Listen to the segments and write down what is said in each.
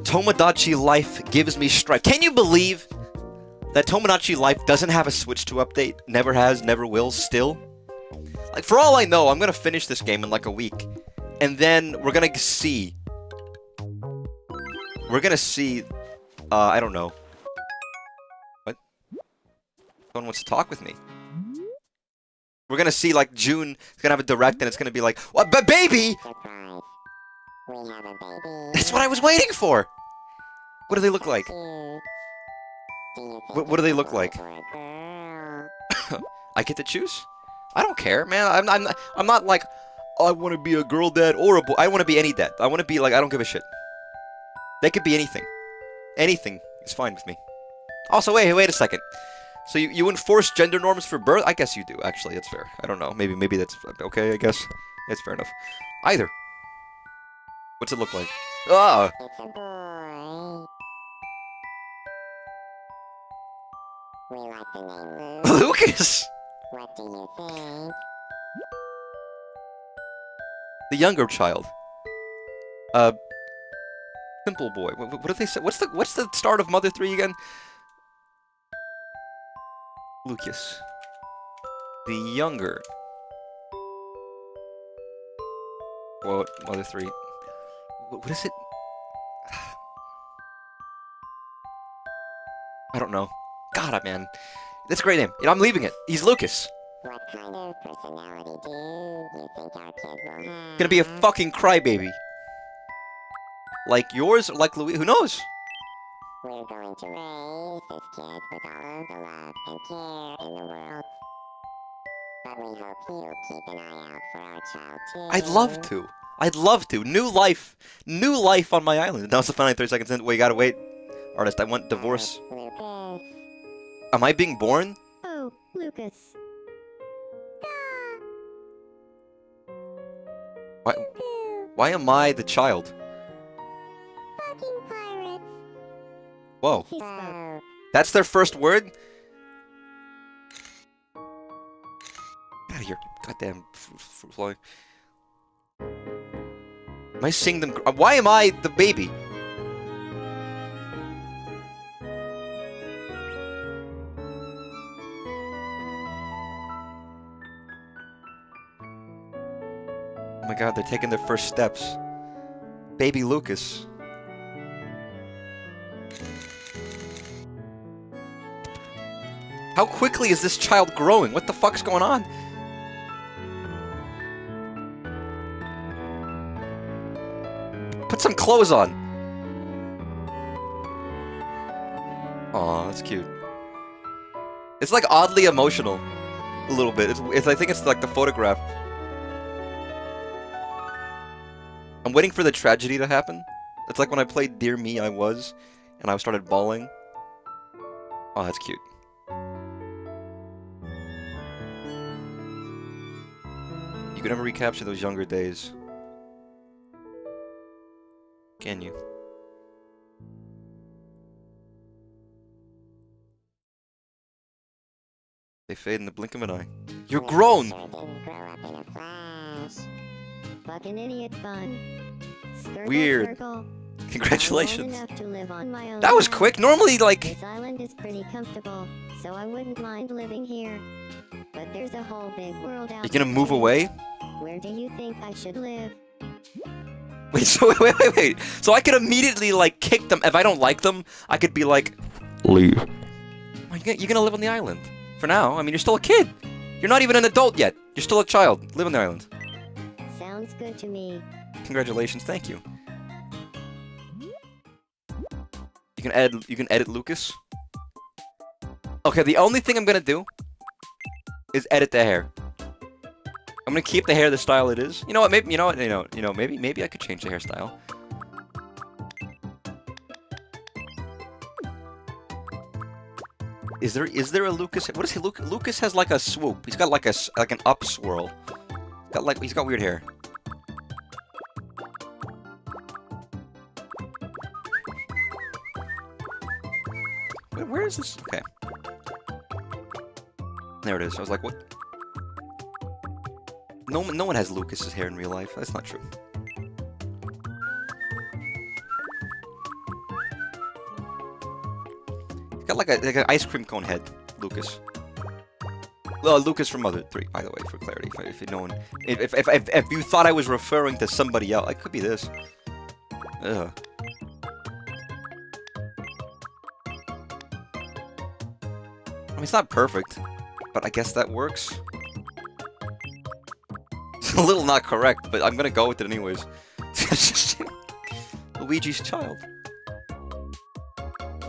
Tomodachi Life gives me strife. Can you believe that Tomodachi Life doesn't have a Switch 2 update? Never has, never will, still? Like, for all I know, I'm gonna finish this game in like a week. And then we're gonna see... I don't know. What? Someone wants to talk with me. We're gonna see, like, June is gonna have a direct and it's gonna be like, what, but baby! Surprise. We have a baby. That's what I was waiting for! What do they look like? What do they look like? I get to choose? I don't care, man. I'm not like, oh, I want to be a girl dad or a boy. I want to be any dad. I want to be like, I don't give a shit. They could be anything. Anything is fine with me. Also, wait a second. So you enforce gender norms for birth? I guess you do, actually. It's fair. I don't know. Maybe that's okay, I guess. It's fair enough. Either. What's it look like? Ah! It's a boy. We like the name Luke. Lucas! What do you think? The younger child. Simple boy. What do they say? What's the start of Mother 3 again? Lucas. The younger. Well, Mother 3. What is it? I don't know. God, man. That's a great name. I'm leaving it. He's Lucas. What kind of personality do you think our kid will have? Gonna be a fucking crybaby. Like yours or like Louis? Who knows? We're going to raise this kid with all of the love and care in the world. But we hope you'll keep an eye out for our child too. I'd love to. I'd love to. New life. New life on my island. Now it's the finally 30 seconds in. Wait, you gotta wait. Artist, I want divorce. Lucas. Am I being born? Oh, Lucas. Why am I the child? Fucking pirates. Whoa. He spoke. Oh, That's their first word? Get out of here. Goddamn fly. Am I seeing them? Why am I the baby? Oh my god, they're taking their first steps. Baby Lucas. How quickly is this child growing? What the fuck's going on? Put some clothes on. Aw, that's cute. It's like oddly emotional. A little bit. I think it's like the photograph. I'm waiting for the tragedy to happen. It's like when I played Dear Me, I Was, and I started bawling. Oh, that's cute. You can never recapture those younger days. Can you? They fade in the blink of an eye. You're Lucas grown! sure didn't grow up in a flash. Fucking idiot fun. Skirtle, Weird. skirtle. Congratulations. I'm old enough to live on my own. That was quick. Normally, like... This island is pretty comfortable, so I wouldn't mind living here. But there's a whole big world out You're gonna there move too. away? Where do you think I should live? Wait, so wait. So I could immediately, like, kick them. If I don't like them, I could be like... Leave. Well, you're gonna live on the island. For now. I mean, you're still a kid. You're not even an adult yet. You're still a child. Live on the island. Sounds good to me. Congratulations. Thank you. You can edit Lucas. Okay, the only thing I'm gonna do is edit the hair. I'm gonna keep the hair the style it is. You know what? Maybe maybe I could change the hairstyle. Is there a Lucas? What is he? Lucas has like a swoop. He's got like an up swirl. He's got weird hair. Where is this? Okay. There it is. I was like, what? No one has Lucas's hair in real life. That's not true. Got like an ice cream cone head, Lucas. Lucas from Mother 3, by the way, for clarity. If you thought I was referring to somebody else, it could be this. Ugh. I mean, it's not perfect, but I guess that works. It's a little not correct, but I'm gonna go with it anyways. Luigi's child.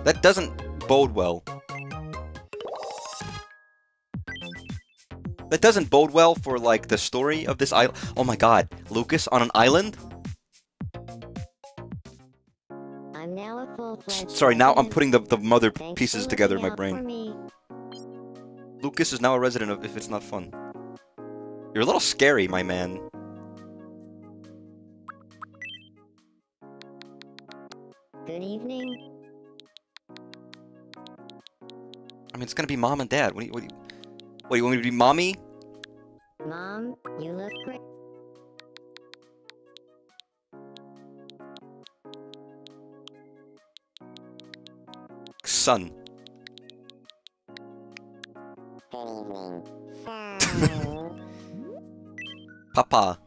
That doesn't bode well. That doesn't bode well for, like, the story of this island. Oh my god, Lucas on an island? I'm now a full-fledged Sorry, now I'm resident. putting the mother Thanks pieces for together in my looking out for brain. me. Lucas is now a resident of If It's Not Fun. You're a little scary, my man. Good evening. I mean, it's gonna be mom and dad. What, you want me to be mommy? Mom, you look great. Son. Good evening, son. Papa.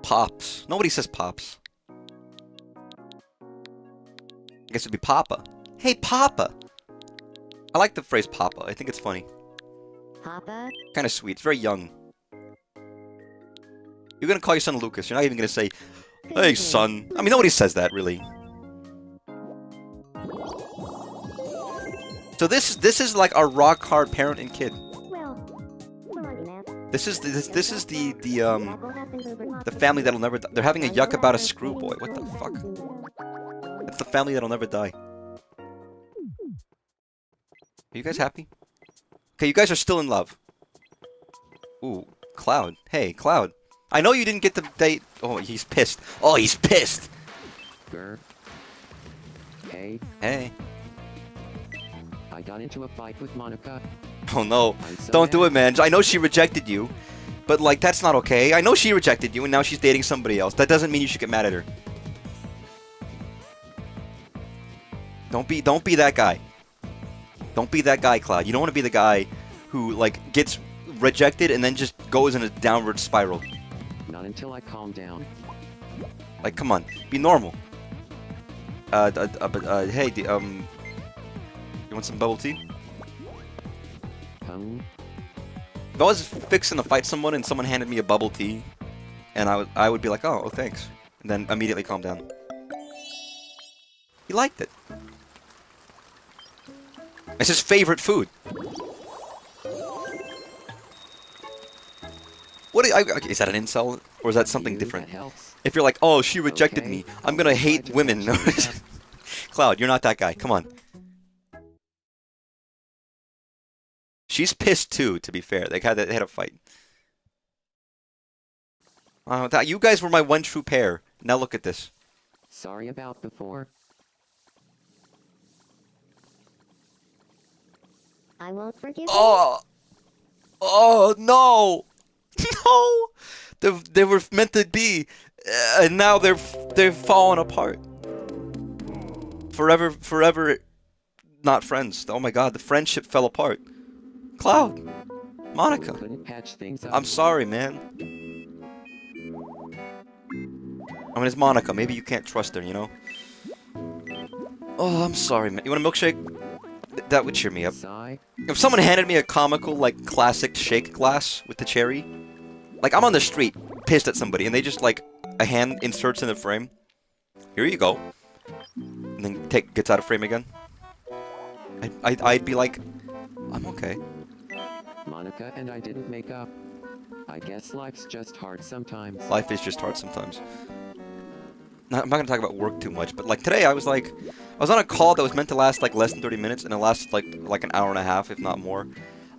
Pops. Nobody says pops. I guess it'd be Papa. Hey, Papa! I like the phrase Papa. I think it's funny. Papa? Kind of sweet. It's very young. You're gonna call your son Lucas. You're not even gonna say, Good hey, evening. son. I mean, nobody says that, really. So this is like our rock hard parent and kid. This is the family that'll never die. They're having a yuck about a screw boy. What the fuck? That's the family that'll never die. Are you guys happy? Okay, you guys are still in love. Ooh, Cloud. Hey, Cloud. I know you didn't get the date. Oh, he's pissed. Oh, he's pissed. Grr. Hey, Hey. I got into a fight with Monica. Oh no. I'm so Don't do mad. it, man. I know she rejected you. But, like, that's not okay. I know she rejected you, and now she's dating somebody else. That doesn't mean you should get mad at her. Don't be that guy. Don't be that guy, Cloud. You don't want to be the guy who, like, gets rejected and then just goes in a downward spiral. Not until I calm down. Like, come on. Be normal. Hey, you want some bubble tea? If I was fixing to fight someone and someone handed me a bubble tea, and I would be like, oh, thanks. And then immediately calm down. He liked it. It's his favorite food. What do is that an insult? Or is that something different? That helps. If you're like, oh, she rejected Okay, me, I'm gonna I'll hate try to women. finish this up. Cloud, you're not that guy. Come on. She's pissed too, to be fair. They had a fight. You guys were my one true pair. Now look at this. Sorry about before. I won't forgive you. Oh! Oh, no! No! They were meant to be, and now they've fallen apart. Forever not friends. Oh my god, the friendship fell apart. Cloud! Monica! Couldn't patch things up. I'm sorry, man. I mean, it's Monica. Maybe you can't trust her, you know? Oh, I'm sorry, man. You want a milkshake? That would cheer me up. Sigh. If someone handed me a comical, like, classic shake glass with the cherry, like, I'm on the street, pissed at somebody, and they just, like, a hand inserts in the frame. Here you go. And then gets out of frame again. I'd be like, I'm okay. Monica and I didn't make up. I guess life's just hard sometimes. Life is just hard sometimes. I'm not gonna talk about work too much, but like today I was on a call that was meant to last like less than 30 minutes, and it lasted like an hour and a half, if not more,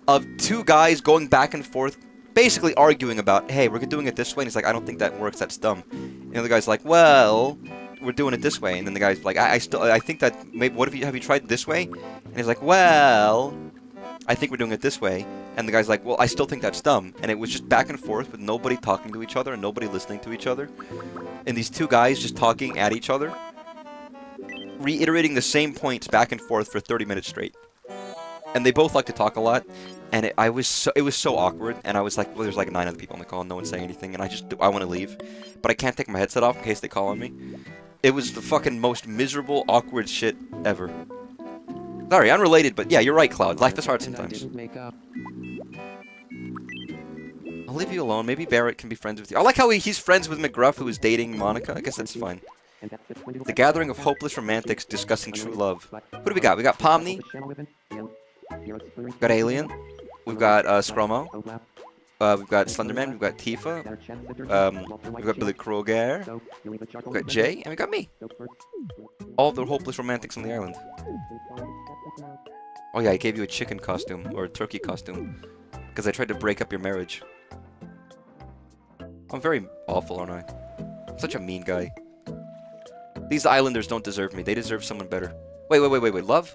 of two guys going back and forth, basically arguing about, hey, we're doing it this way, and he's like, I don't think that works, that's dumb. And the other guy's like, well, we're doing it this way, and then the guy's like, I think that maybe have you tried this way? And he's like, well, I think we're doing it this way. And the guy's like, well, I still think that's dumb. And it was just back and forth with nobody talking to each other and nobody listening to each other. And these two guys just talking at each other. reiterating the same points back and forth for 30 minutes straight. And they both like to talk a lot, and it was so awkward, and I was like, well, there's like 9 other people on the call, and no one's saying anything, and I want to leave, but I can't take my headset off in case they call on me. It was the fucking most miserable, awkward shit ever. Sorry, unrelated, but yeah, you're right, Cloud. Life is hard sometimes. I'll leave you alone. Maybe Barrett can be friends with you. I like how he's friends with McGruff, who is dating Monica. I guess that's fine. The gathering of hopeless romantics discussing true love. Who do we got? We got Pomni. We've got Alien. We've got Skromo. We've got Slenderman. We've got Tifa. We've got Billy Kroger. We've got Jay. And we got me. All the hopeless romantics on the island. Oh yeah, I gave you a chicken costume. Or a turkey costume. Because I tried to break up your marriage. I'm very awful, aren't I? I'm such a mean guy. These islanders don't deserve me. They deserve someone better. Wait. Love?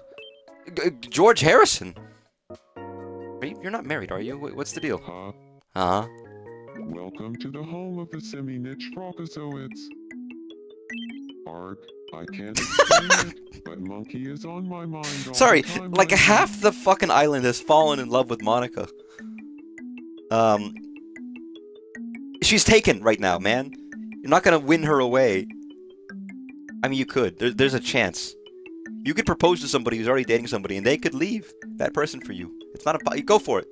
George Harrison? You're not married, are you? What's the deal? Huh? Welcome to the home of the semi-niche frogazooids. Arg, I can't explain it, but Monkey is on my mind all Sorry, the time like lately. half the fucking island has fallen in love with Monica. She's taken right now, man. You're not gonna win her away. I mean, you could. There's a chance. You could propose to somebody who's already dating somebody, and they could leave that person for you. It's not a... Go for it.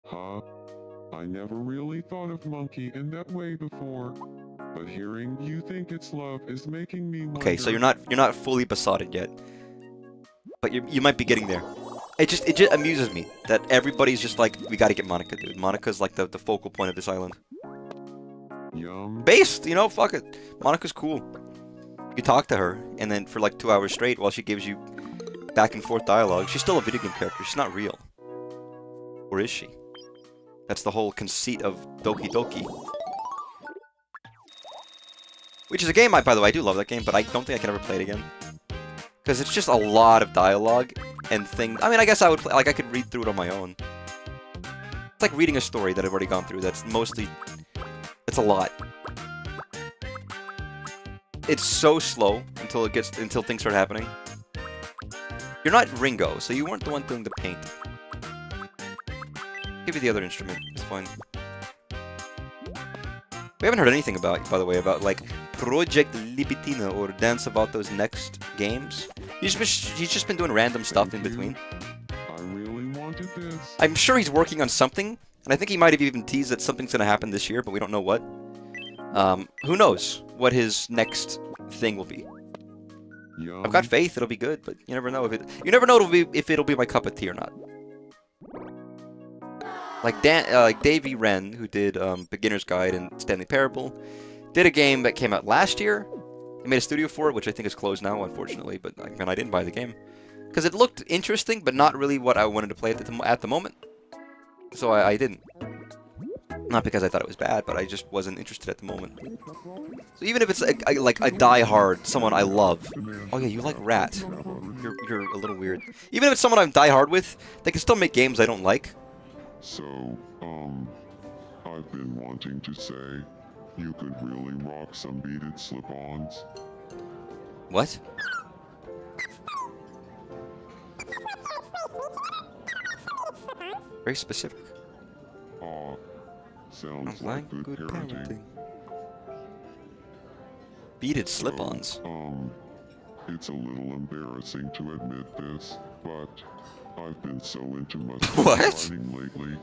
Huh? I never really thought of Monkey in that way before. But hearing you think it's love is making me wonder... Okay, so you're not fully besotted yet. But you might be getting there. It just amuses me that everybody's just like, we gotta get Monica, dude. Monica's like the focal point of this island. Yum. Based, you know, fuck it. Monica's cool. You talk to her, and then for like 2 hours straight while she gives you back and forth dialogue, she's still a video game character. She's not real. Or is she? That's the whole conceit of Doki Doki. Which is a game, by the way, I do love that game, but I don't think I can ever play it again. Because it's just a lot of dialogue and things. I mean, I guess I would play, like, I could read through it on my own. It's like reading a story that I've already gone through. That's mostly... It's a lot. It's so slow until things start happening. You're not Ringo, so you weren't the one doing the paint. Give you the other instrument. It's fine. We haven't heard anything about, by the way, about like Project Libitina or Dance About Those Next games. He's just been doing random stuff in between. I really wanted this. I'm sure he's working on something, and I think he might have even teased that something's gonna happen this year, but we don't know what. Who knows what his next thing will be? Yum. I've got faith it'll be good, but you never know if it'll be my cup of tea or not. Like Davey Wren, who did Beginner's Guide and Stanley Parable, did a game that came out last year. He made a studio for it, which I think is closed now, unfortunately. But I didn't buy the game because it looked interesting, but not really what I wanted to play at the moment. So I didn't. Not because I thought it was bad, but I just wasn't interested at the moment. So even if it's like a die-hard, someone I love. Oh yeah, you like Rat. You're a little weird. Even if it's someone I'm die-hard with, they can still make games I don't like. So, I've been wanting to say, you could really rock some beaded slip-ons. What? Very specific. Aw, sounds like good parenting. Beaded slip-ons. So, it's a little embarrassing to admit this, but I've been so into muscle What? riding lately.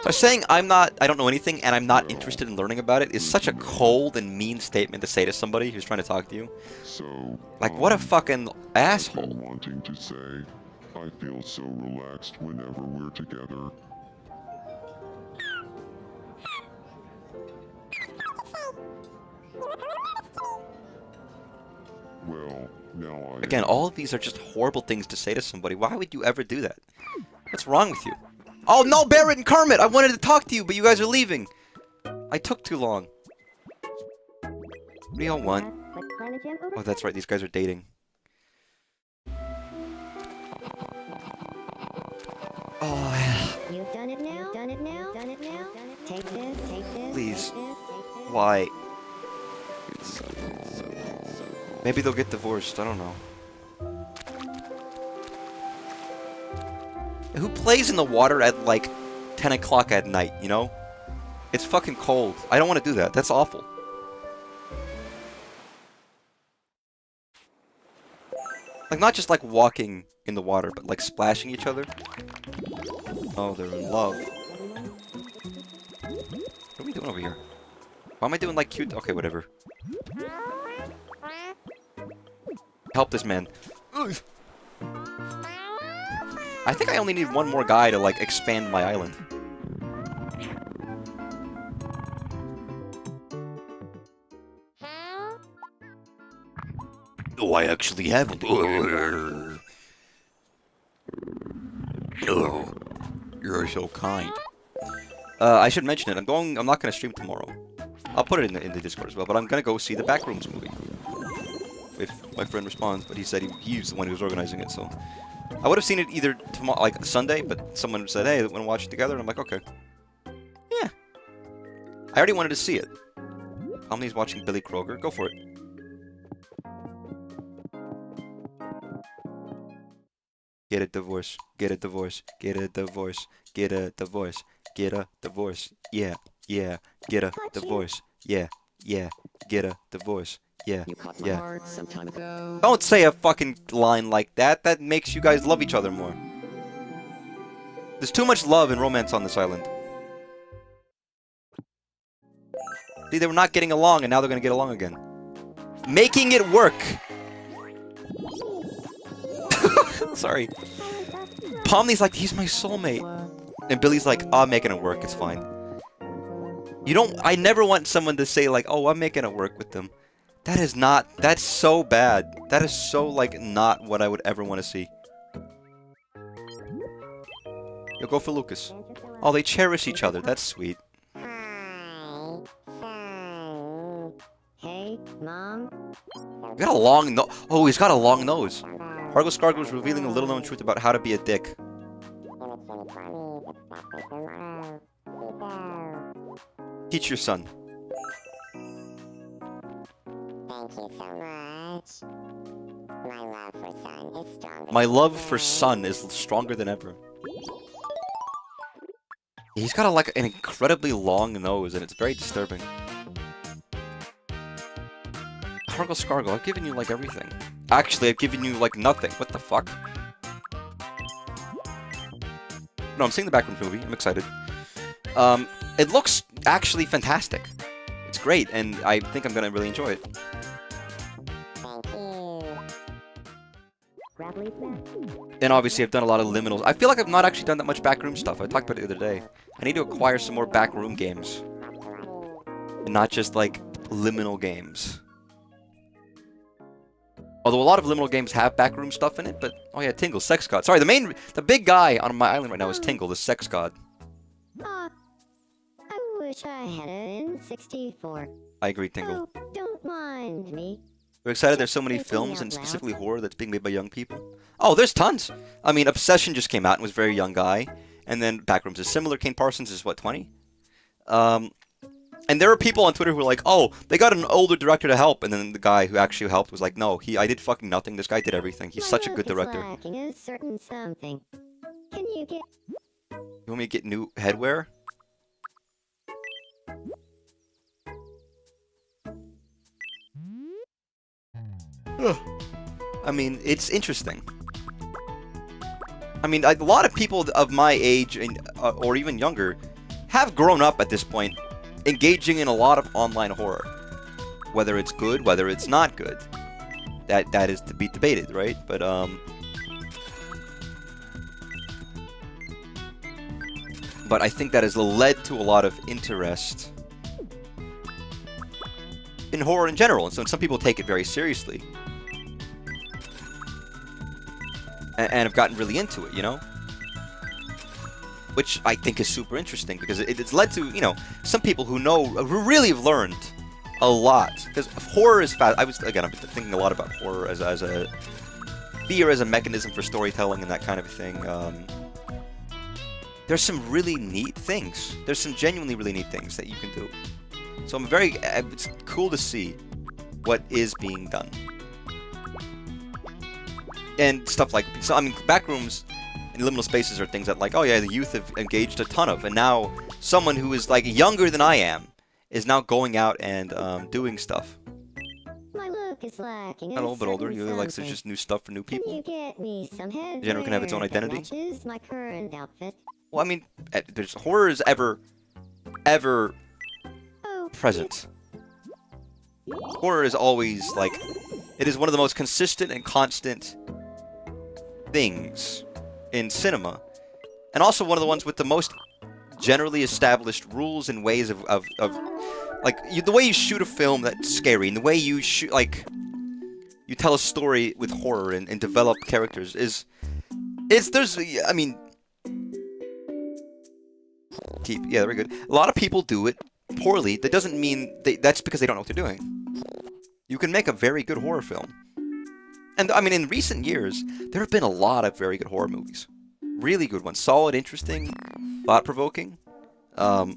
So saying I don't know anything and I'm not interested in learning about it is such a cold and mean statement to say to somebody who's trying to talk to you. So, Like, what a fucking I've been asshole. wanting to say, I feel so relaxed whenever we're together. Well, now I... Again, all of these are just horrible things to say to somebody. Why would you ever do that? What's wrong with you? Oh no, Barrett and Kermit! I wanted to talk to you, but you guys are leaving. I took too long. What do y'all want? Oh, that's right, these guys are dating. Oh, Please. Why? Maybe they'll get divorced. I don't know. Who plays in the water at like 10 o'clock at night, you know? It's fucking cold. I don't want to do that. That's awful. Like, not just like walking in the water, but like splashing each other. Oh, they're in love. What are we doing over here? Why am I doing like cute? Okay, whatever. Help this man. Ugh. I think I only need one more guy to like expand my island. Oh, I actually have him. Oh, you're so kind. I should mention it. I'm not gonna stream tomorrow. I'll put it in the Discord as well. But I'm gonna go see the Backrooms movie. If my friend responds, but he said he's the one who was organizing it. So I would have seen it either tomorrow, like Sunday. But someone said, "Hey, want to watch it together?" And I'm like, "Okay." Yeah. I already wanted to see it. Omni's watching Billy Kroger. Go for it. Get a divorce. Get a divorce. Get a divorce. Get a divorce. Get a divorce. Yeah. Yeah. Get a divorce. Yeah. Yeah. Get a divorce. Yeah. You caught my heart some time ago. Don't say a fucking line like that. That makes you guys love each other more. There's too much love and romance on this island. See, they were not getting along, and now they're gonna get along again. Making it work. Sorry. Pomni's like, he's my soulmate. And Billy's like, oh, I'm making it work, it's fine. I never want someone to say like, oh, I'm making it work with them. That is not, that's so bad. That is so, like, not what I would ever want to see. You'll go for Lucas. Oh, they cherish each other, that's sweet. Hi, son. Hey, Mom? He's got a long nose. Oh, he's got a long nose. Hargo Scargo was revealing a little-known truth about how to be a dick. Teach your son. Thank you so much. My love for son is stronger. My love for son is stronger than ever. He's got like an incredibly long nose, and it's very disturbing. Hargo Scargo, I've given you like everything. Actually, I've given you like nothing. What the fuck? No, I'm seeing the Backrooms movie. I'm excited. It looks actually fantastic. It's great, and I think I'm gonna really enjoy it. Thank you. And obviously, I've done a lot of liminals. I feel like I've not actually done that much backroom stuff. I talked about it the other day. I need to acquire some more backroom games, and not just like liminal games. Although a lot of liminal games have backroom stuff in it, but oh yeah, Tingle, sex god. Sorry, the big guy on my island right now is Tingle, the sex god. I wish I had an N64. I agree, Tingle. Oh, don't mind me. We're excited there's so many films, and specifically horror, that's being made by young people. Oh, there's tons! I mean, Obsession just came out and was a very young guy. And then Backrooms is similar. Kane Parsons is, what, 20? And there are people on Twitter who are like, oh, they got an older director to help. And then the guy who actually helped was like, no, I did fucking nothing. This guy did everything. He's such a good director. Lacking a certain something. Can you get... You want me to get new headwear? I mean, it's interesting. I mean, a lot of people of my age, and or even younger, have grown up at this point, engaging in a lot of online horror. Whether it's good, whether it's not good. That is to be debated, right? But, But I think that has led to a lot of interest in horror in general, and so some people take it very seriously. And have gotten really into it, you know? Which I think is super interesting, because it's led to, you know, some people who really have learned a lot. Because horror is fast. I've been thinking a lot about horror as a fear, as a mechanism for storytelling and that kind of thing. There's some really neat things. There's some genuinely really neat things that you can do. So it's cool to see what is being done. And stuff like, so I mean, backrooms and liminal spaces are things that like, oh yeah, the youth have engaged a ton of, and now someone who is like younger than I am is now going out and doing stuff. My look is lacking. Not a little bit older, you like there's just new stuff for new Can people. you get me some headwear Genre can have its own that identity. matches my current outfit? Well, I mean, there's horror is ever Oh, present. Horror is always like, it is one of the most consistent and constant things in cinema, and also one of the ones with the most generally established rules and ways of like the way you shoot a film that's scary, and the way you shoot, like, you tell a story with horror and develop characters there's, I mean, yeah, very good. A lot of people do it poorly. That doesn't mean that's because they don't know what they're doing. You can make a very good horror film. And, I mean, in recent years, there have been a lot of very good horror movies. Really good ones. Solid, interesting, thought-provoking. But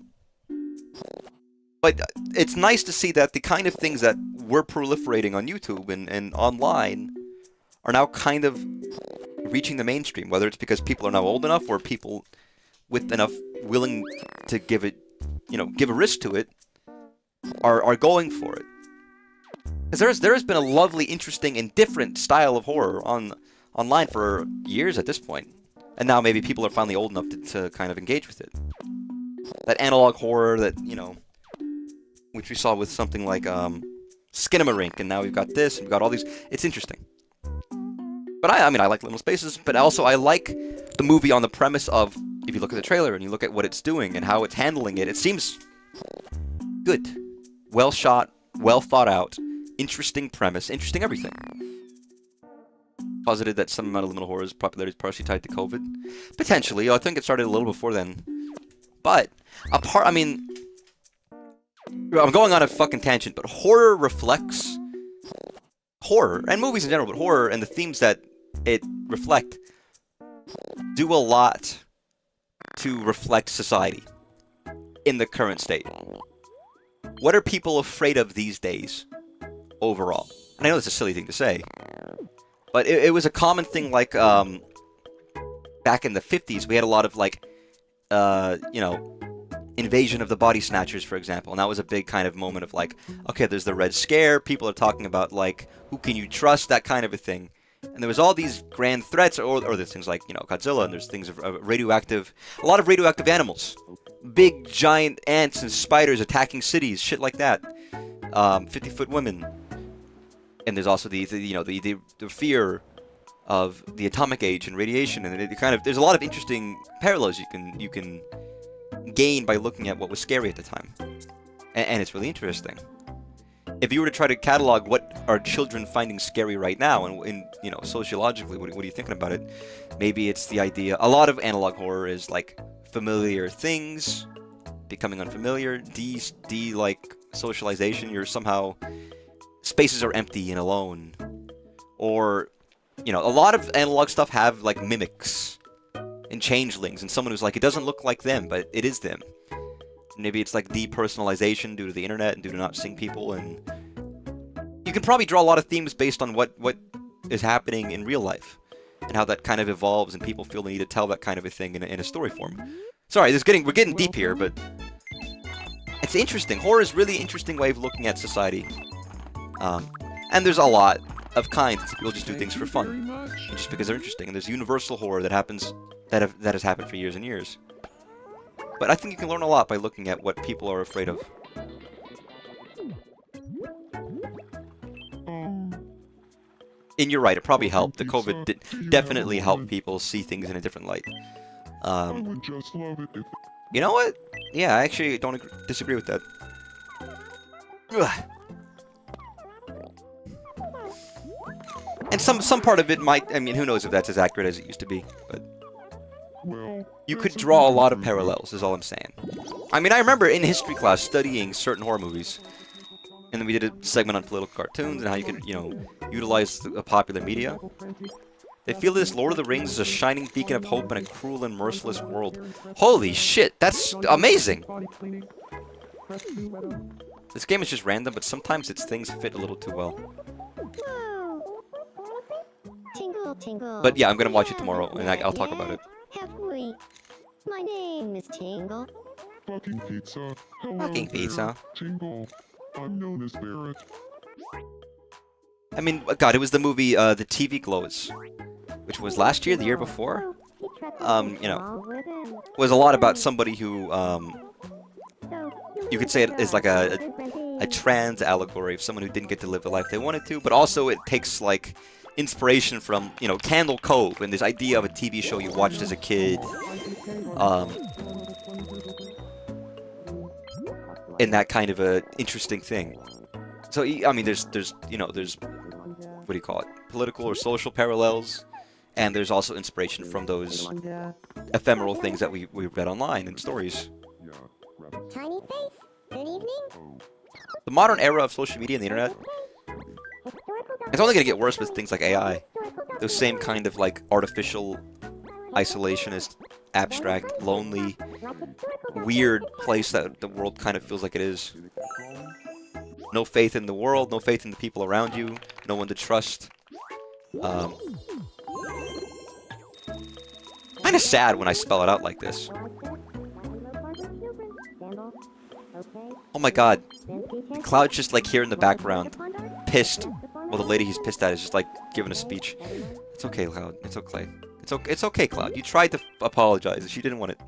it's nice to see that the kind of things that were proliferating on YouTube and online are now kind of reaching the mainstream, whether it's because people are now old enough or people with enough willing to give it, give a risk to it, are going for it. Because there has been a lovely, interesting, and different style of horror online for years at this point. And now maybe people are finally old enough to kind of engage with it. That analog horror that, which we saw with something like Skinamarink, and now we've got this, and we've got all these. It's interesting. But I mean, I like Liminal Spaces, but also I like the movie on the premise of, if you look at the trailer and you look at what it's doing and how it's handling it, it seems good. Well shot, well thought out. Interesting premise, interesting everything. Posited that some amount of liminal horror's popularity is partially tied to COVID. Potentially, I think it started a little before then. But, I mean, I'm going on a fucking tangent, but horror reflects horror, and movies in general, but horror and the themes that it reflect do a lot to reflect society in the current state. What are people afraid of these days? Overall. And I know that's a silly thing to say, but it was a common thing, like, back in the 50s, we had a lot of, like, Invasion of the Body Snatchers, for example, and that was a big kind of moment of, like, okay, there's the Red Scare, people are talking about, like, who can you trust, that kind of a thing, and there was all these grand threats, or there's things like, Godzilla, and therere's things of a lot of radioactive animals, big, giant ants and spiders attacking cities, shit like that, 50-foot women. And there's also the fear of the atomic age and radiation, and there's a lot of interesting parallels you can gain by looking at what was scary at the time, and it's really interesting. If you were to try to catalog what are children finding scary right now, and sociologically, what are you thinking about it? Maybe it's the idea. A lot of analog horror is like familiar things becoming unfamiliar, like socialization. You're somehow. Spaces are empty and alone. Or, a lot of analog stuff have, like, mimics and changelings, and someone who's like, it doesn't look like them, but it is them. Maybe it's, like, depersonalization due to the internet and due to not seeing people, and you can probably draw a lot of themes based on what is happening in real life, and how that kind of evolves, and people feel the need to tell that kind of a thing in a story form. Sorry, we're getting deep here, but it's interesting. Horror is really interesting way of looking at society. And there's a lot of kinds. People just do things for fun, just because they're interesting. And there's universal horror that has happened for years and years. But I think you can learn a lot by looking at what people are afraid of. And you're right, it probably helped. The COVID definitely helped people see things in a different light. I would just love it if... You know what? Yeah, I actually don't disagree with that. Ugh. And some part of it might, I mean, who knows if that's as accurate as it used to be, but you could draw a lot of parallels, is all I'm saying. I mean, I remember in history class studying certain horror movies, and then we did a segment on political cartoons and how you could, utilize the popular media. They feel this Lord of the Rings is a shining beacon of hope in a cruel and merciless world. Holy shit, that's amazing! This game is just random, but sometimes its things fit a little too well. Whoa. Tingle, tingle. But yeah, I'm gonna watch it Yeah, tomorrow, and I'll talk about it. Have we? My name is Tingle. Fucking pizza. Hello Fucking there, pizza. Tingle. I'm known as Barrett. I mean, God, it was the movie The TV Glows, which was last year, the year before. You know, was a lot about somebody who, you could say it is like a trans allegory of someone who didn't get to live the life they wanted to, but also it takes like inspiration from, you know, Candle Cove and this idea of a TV show you watched as a kid, and that kind of a interesting thing. So I mean, there's you know, there's, what do you call it, political or social parallels, and there's also inspiration from those ephemeral things that we read online in stories. Tiny face, good evening. The modern era of social media and the internet, it's only going to get worse with things like AI. Those same kind of like artificial, isolationist, abstract, lonely, weird place that the world kind of feels like it is. No faith in the world, no faith in the people around you, no one to trust. Kind of sad when I spell it out like this. Oh my god. Cloud's just like here in the background, pissed. Well, the lady he's pissed at is just like giving a speech. It's okay, Cloud. It's okay. It's okay, Cloud. You tried to apologize and she didn't want it.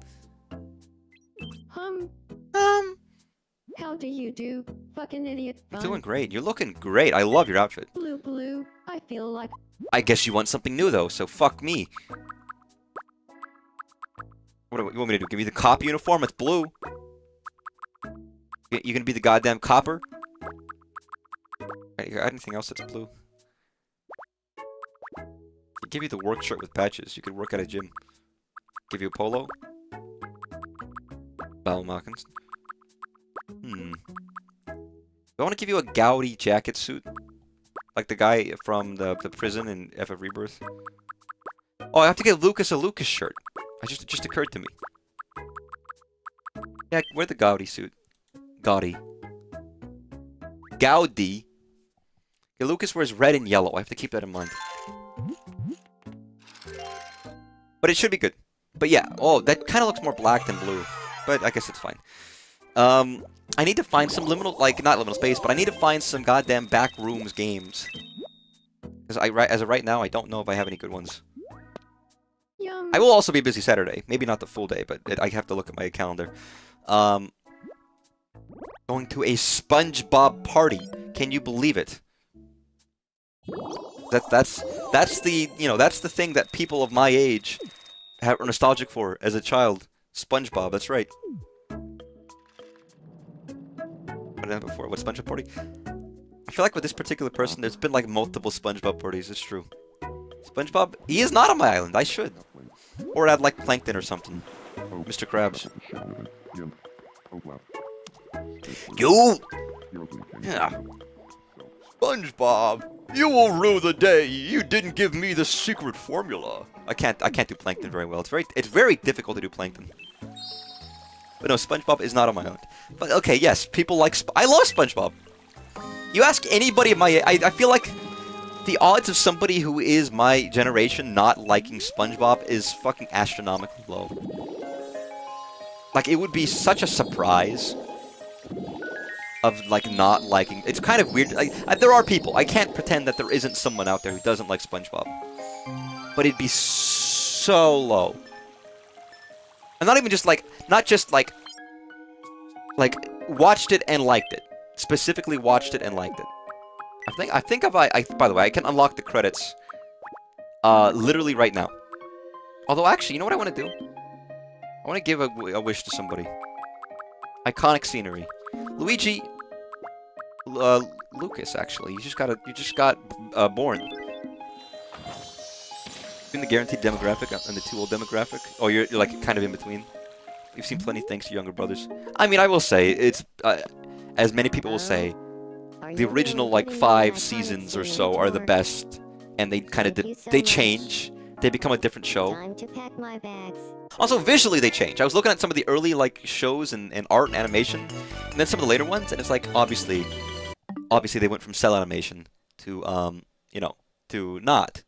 How do you do, fucking idiot? You're doing great. You're looking great. I love your outfit. Blue. I feel like I guess you want something new though, so fuck me. What do you want me to do? Give me the cop uniform? It's blue. You gonna be the goddamn copper? You got anything else that's blue? I'll give you the work shirt with patches. You could work at a gym. Give you a polo? Battle moccasins. Do I want to give you a gaudy jacket suit? Like the guy from the prison in FF Rebirth? Oh, I have to get Lucas a Lucas shirt. It just occurred to me. Yeah, wear the gaudy suit. Gaudy. Gaudi. Yeah, Lucas wears red and yellow. I have to keep that in mind. But it should be good. But yeah, oh, that kind of looks more black than blue. But I guess it's fine. I need to find some liminal, like, not liminal space, but I need to find some goddamn back rooms games. Because as of right now, I don't know if I have any good ones. yum. I will also be busy Saturday. Maybe not the full day, but I have to look at my calendar. Going to a SpongeBob party. Can you believe it? That's the, you know, that's the thing that people of my age are nostalgic for as a child. SpongeBob, that's right. What did I have before? What SpongeBob party? I feel like with this particular person, there's been like multiple SpongeBob parties. It's true. SpongeBob, he is not on my island. I should. Or I'd like Plankton or something. Mr. Krabs. You! Yeah. SpongeBob, you will rue the day you didn't give me the secret formula. I can't do Plankton very well. It's very difficult to do Plankton. But no, SpongeBob is not on my island. But okay, yes, people like I love SpongeBob. You ask anybody of my I feel like the odds of somebody who is my generation not liking SpongeBob is fucking astronomically low. Like, it would be such a surprise of, like, not liking... It's kind of weird. Like, there are people. I can't pretend that there isn't someone out there who doesn't like SpongeBob. But it'd be so low. And not even just, like... Not just, like, watched it and liked it. Specifically watched it and liked it. I think if by the way, I can unlock the credits literally right now. Although, actually, you know what I want to do? I want to give a wish to somebody. Iconic scenery. Luigi... Lucas, actually. You just got born. In the guaranteed demographic and the too old demographic? Oh, you're like kind of in between. You've seen plenty thanks to younger brothers. I mean, I will say, it's... as many people will say, the original, like, 5 seasons or so are the best. And they kind of... They change they become a different show. Time to pack my bags. Also, visually they change. I was looking at some of the early like shows and art and animation, and then some of the later ones, and it's like obviously they went from cell animation to you know, to not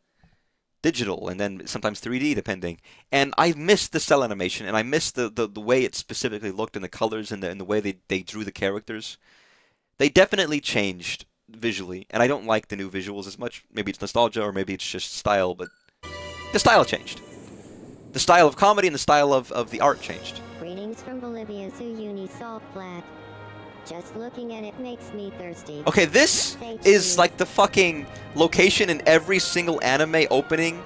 digital, and then sometimes 3D depending. And I missed the cell animation, and I missed the way it specifically looked, and the colors, and the way they drew the characters. They definitely changed visually, and I don't like the new visuals as much. Maybe it's nostalgia, or maybe it's just style, but the style changed. The style of comedy and the style of the art changed. Greetings from Bolivia to Uni Salt Flat. Just looking at it makes me thirsty. Okay, this is like the fucking location in every single anime opening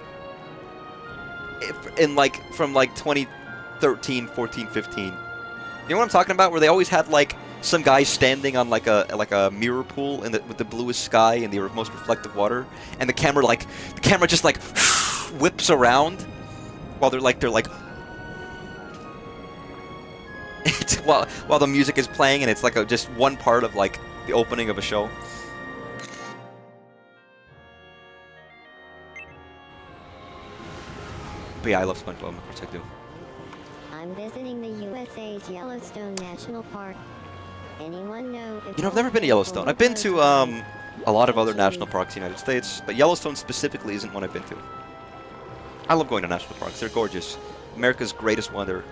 in like from like 2013, 14, 15. You know what I'm talking about? Where they always had like some guy standing on like a mirror pool with the bluest sky and the most reflective water, and the camera just like whips around while they're like while the music is playing, and it's like just one part of like the opening of a show. But yeah, I love SpongeBob. Of course I do. I'm visiting the USA's Yellowstone National Park. Anyone know if You know, I've never been to Yellowstone. I've been to a lot of other national parks in the United States, but Yellowstone specifically isn't one I've been to. I love going to national parks. They're gorgeous. America's greatest wonder.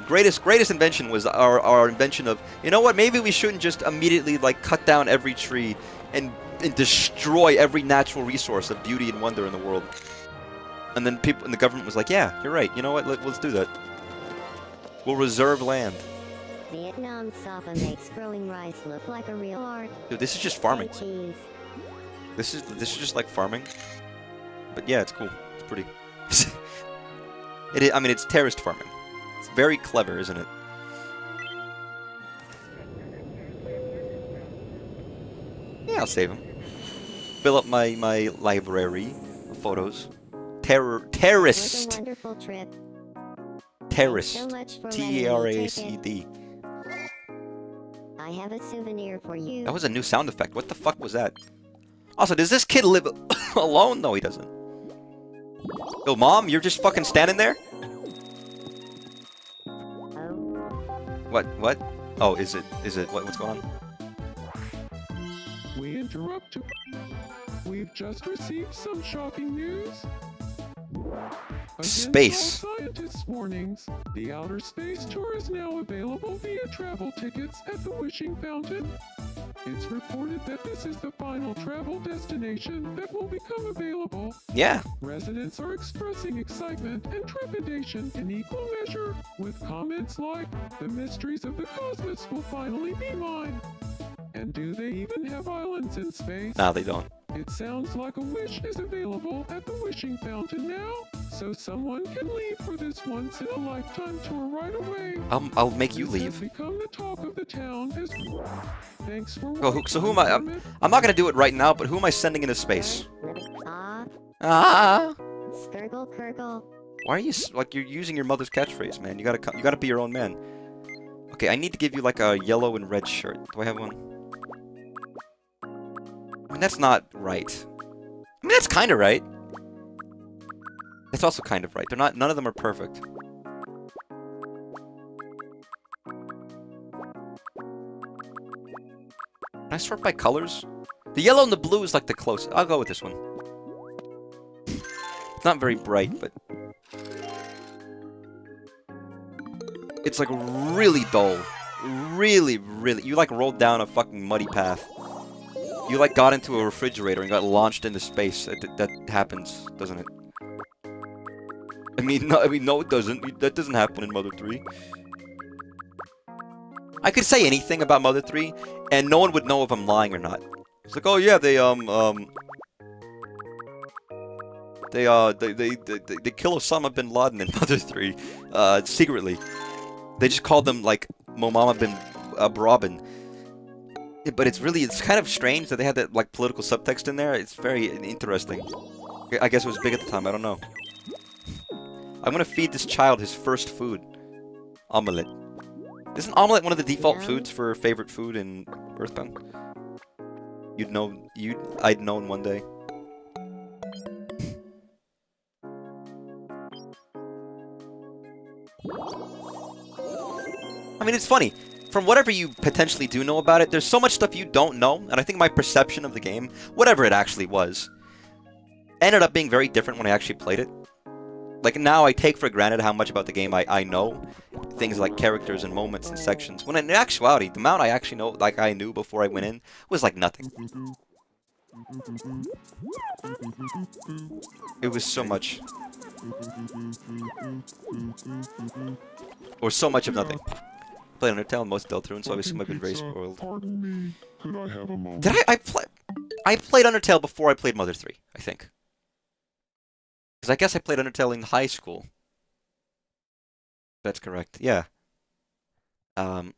Greatest invention was our invention of, you know what, maybe we shouldn't just immediately like cut down every tree and destroy every natural resource of beauty and wonder in the world. And then people in the government was like, yeah, you're right, you know what, let's do that. We'll reserve land. Vietnam Sapa makes growing rice look like a real art. Dude, this is just farming. Cheese. This is just like farming. But yeah, it's cool. It's pretty. It is, I mean, it's terraced farming. It's very clever, isn't it? Yeah, I'll save him. Fill up my library of photos. It was a Terraced. wonderful trip. Terraced. So much for letting me take it. T-E-R-A-C-D. I have a souvenir for you. That was a new sound effect. What the fuck was that? Also, does this kid live alone? No, he doesn't. Yo, Mom, you're just fucking standing there? Oh, What? Oh, is it, what's going on? We interrupt. We've just received some shocking news. Against Space. all scientists' warnings, the outer space tour is now available via travel tickets at the Wishing Fountain. It's reported that this is the final travel destination that will become available. Yeah. Residents are expressing excitement and trepidation in equal measure, with comments like, "The mysteries of the cosmos will finally be mine." And do they even have islands in space? Nah, they don't. It sounds like a wish is available at the Wishing Fountain now, so someone can leave for this once-in-a-lifetime tour right away. I'll make you This leave. has become the talk of the town as Thanks for Oh, so who am I? I'm not gonna do it right now, but who am I sending into space? ah, Ah! skirgle kurgle. Why are you like you're using your mother's catchphrase, man? You gotta be your own man. Okay, I need to give you like a yellow and red shirt. Do I have one? I mean, that's not right. I mean, that's kind of right. That's also kind of right. They're not. None of them are perfect. Can I sort by colors? The yellow and the blue is like the closest. I'll go with this one. It's not very bright, but it's like really dull. Really. You like rolled down a fucking muddy path. You like got into a refrigerator and got launched into space. That happens, doesn't it? I mean, no, it doesn't. That doesn't happen in Mother 3. I could say anything about Mother 3, and no one would know if I'm lying or not. It's like, oh yeah, they kill Osama bin Laden in Mother 3, secretly. They just called them like Momama bin Brabin. But it's kind of strange that they had that like political subtext in there. It's very interesting. I guess it was big at the time. I don't know. I'm gonna feed this child his first food, omelette. Isn't omelette one of the default Yeah. foods for favorite food in Earthbound? I'd known one day. I mean, it's funny. From whatever you potentially do know about it, there's so much stuff you don't know, and I think my perception of the game, whatever it actually was, ended up being very different when I actually played it. Like, now I take for granted how much about the game I know. Things like characters and moments and sections. When in actuality, the amount I actually know, like I knew before I went in, was like nothing. It was so much. Or so much of nothing. Played Undertale and most Deltarune, so I assume I've been very spoiled. Pardon me. Could I have a moment? Did I played Undertale before I played Mother 3, I think. Because I guess I played Undertale in high school. That's correct, yeah. I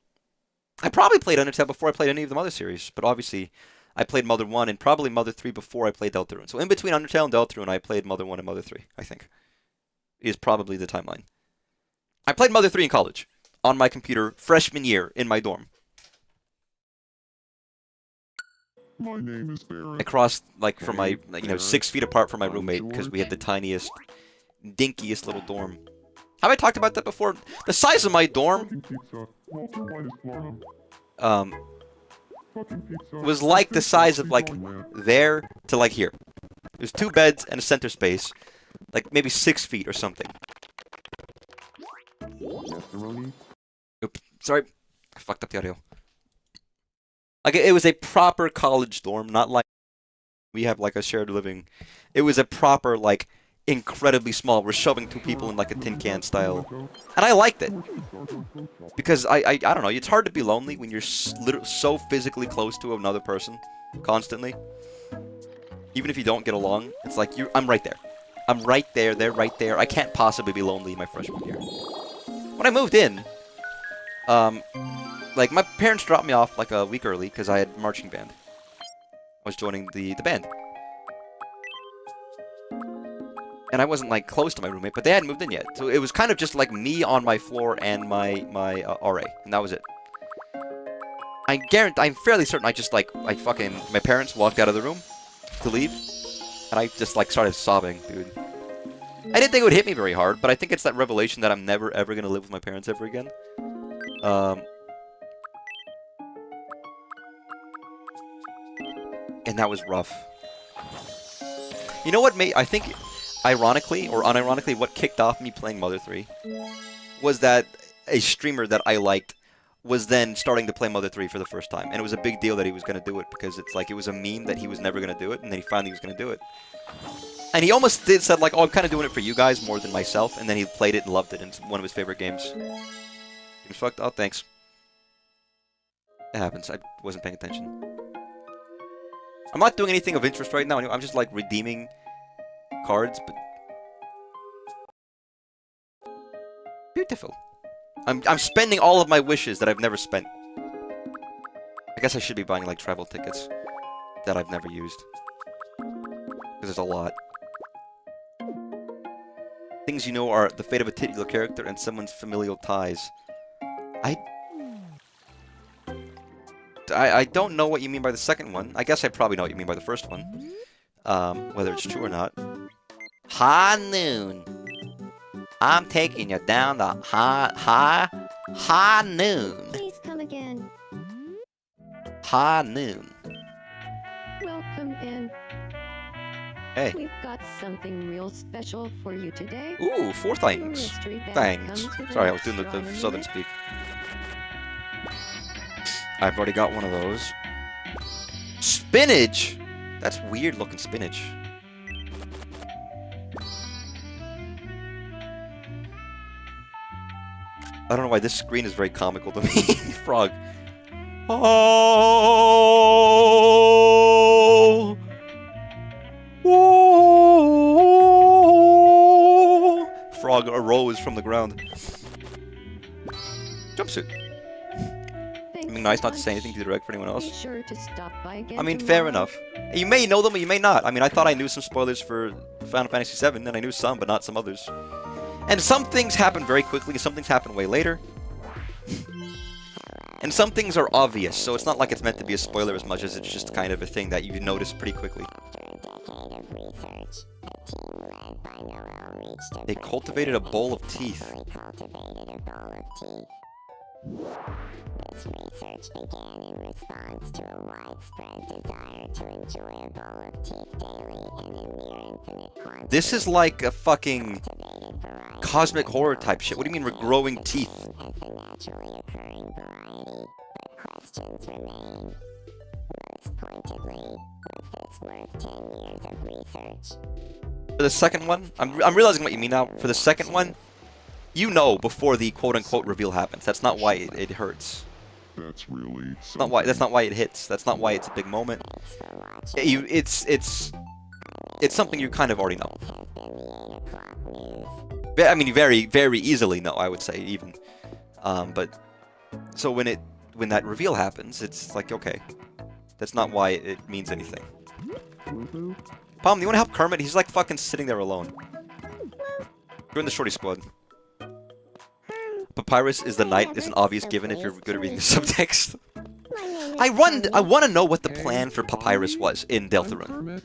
probably played Undertale before I played any of the Mother series, but obviously I played Mother 1 and probably Mother 3 before I played Deltarune. So in between Undertale and Deltarune, I played Mother 1 and Mother 3, I think. Is probably the timeline. I played Mother 3 in college, on my computer, freshman year, in my dorm. My name is Barrett. Across, like, from my, 6 feet apart from my roommate, because we had the tiniest, dinkiest little dorm. Have I talked about that before? The size of my dorm, Pizza. Walter White is Florida. Pizza. was like the size of, like, there to, like, here. There's 2 beds and a center space, like, maybe 6 feet or something. Macaroni? Oops, sorry, I fucked up the audio. Like, it was a proper college dorm, not like we have, like, a shared living. It was a proper, like, incredibly small. We're shoving 2 people in, like, a tin can style. And I liked it. Because, I don't know, it's hard to be lonely when you're so physically close to another person, constantly. Even if you don't get along, it's like, I'm right there. I'm right there, they're right there. I can't possibly be lonely my freshman year. When I moved in, like, my parents dropped me off, like, a week early, because I had marching band. I was joining the band. And I wasn't, like, close to my roommate, but they hadn't moved in yet. So it was kind of just, like, me on my floor and my RA, and that was it. I'm fairly certain I just, like, my parents walked out of the room to leave, and I just, like, started sobbing, dude. I didn't think it would hit me very hard, but I think it's that revelation that I'm never, ever gonna live with my parents ever again. And that was rough. You know what I think, ironically, or unironically, what kicked off me playing Mother 3 was that a streamer that I liked was then starting to play Mother 3 for the first time. And it was a big deal that he was going to do it, because it's like, it was a meme that he was never going to do it, and then he finally was going to do it. And he almost said, like, oh, I'm kind of doing it for you guys more than myself, and then he played it and loved it, and it's one of his favorite games. He was fucked. Oh, thanks. It happens. I wasn't paying attention. I'm not doing anything of interest right now. I'm just, like, redeeming cards, but... Beautiful. I'm spending all of my wishes that I've never spent. I guess I should be buying, like, travel tickets that I've never used. Because there's a lot. Things you know are the fate of a titular character and someone's familial ties. I don't know what you mean by the second one. I guess I probably know what you mean by the first one. Whether it's true or not. High noon. I'm taking you down to high noon. Please come again. High noon. Welcome in. Hey. We've got something real special for you today. Ooh, 4 Your things. mystery bag Thanks. comes with Sorry, I an was doing the astronomy southern net. speak. I've already got one of those. Spinach! That's weird looking spinach. I don't know why this screen is very comical to me. Frog. Oh! Whoa! Frog arose from the ground. Jumpsuit. I mean, nice not to say anything too direct for anyone Be else. sure to stop by again I mean, fair tomorrow. enough. You may know them, or you may not. I mean, I thought I knew some spoilers for Final Fantasy VII, and I knew some, but not some others. And some things happen very quickly, and some things happen way later. And some things are obvious, so it's not like it's meant to be a spoiler as much as it's just kind of a thing that you notice pretty quickly. After a decade of research, a team led by Noel reached a They cultivated a bowl of teeth. successfully cultivated a bowl of teeth. This research began in response to a widespread desire to enjoy a bowl of teeth daily and in near infinite quantities. This is like a fucking Cultivated variety cosmic of horror bowl type of shit. What do you mean we're teeth growing fails the teeth? same as the naturally occurring variety, but questions remain. Most pointedly, was this worth 10 years of research? For the second one, I'm realizing what you mean now. For the second one, you know before the quote-unquote reveal happens. That's not why it hurts. That's really Not why. That's not why it hits. That's not why it's a big moment. Thanks for watching. It's something you kind of already know. This has been the 8 o'clock news. I mean, very, very easily know, I would say, even. But so when that reveal happens, it's like, okay, that's not why it means anything. Woohoo. Palm, do you want to help Kermit? He's like fucking sitting there alone. Join the shorty squad. Papyrus is the knight is an obvious given if you're good at reading the subtext. I want to know what the plan for Papyrus was in I'm Deltarune. Kermit.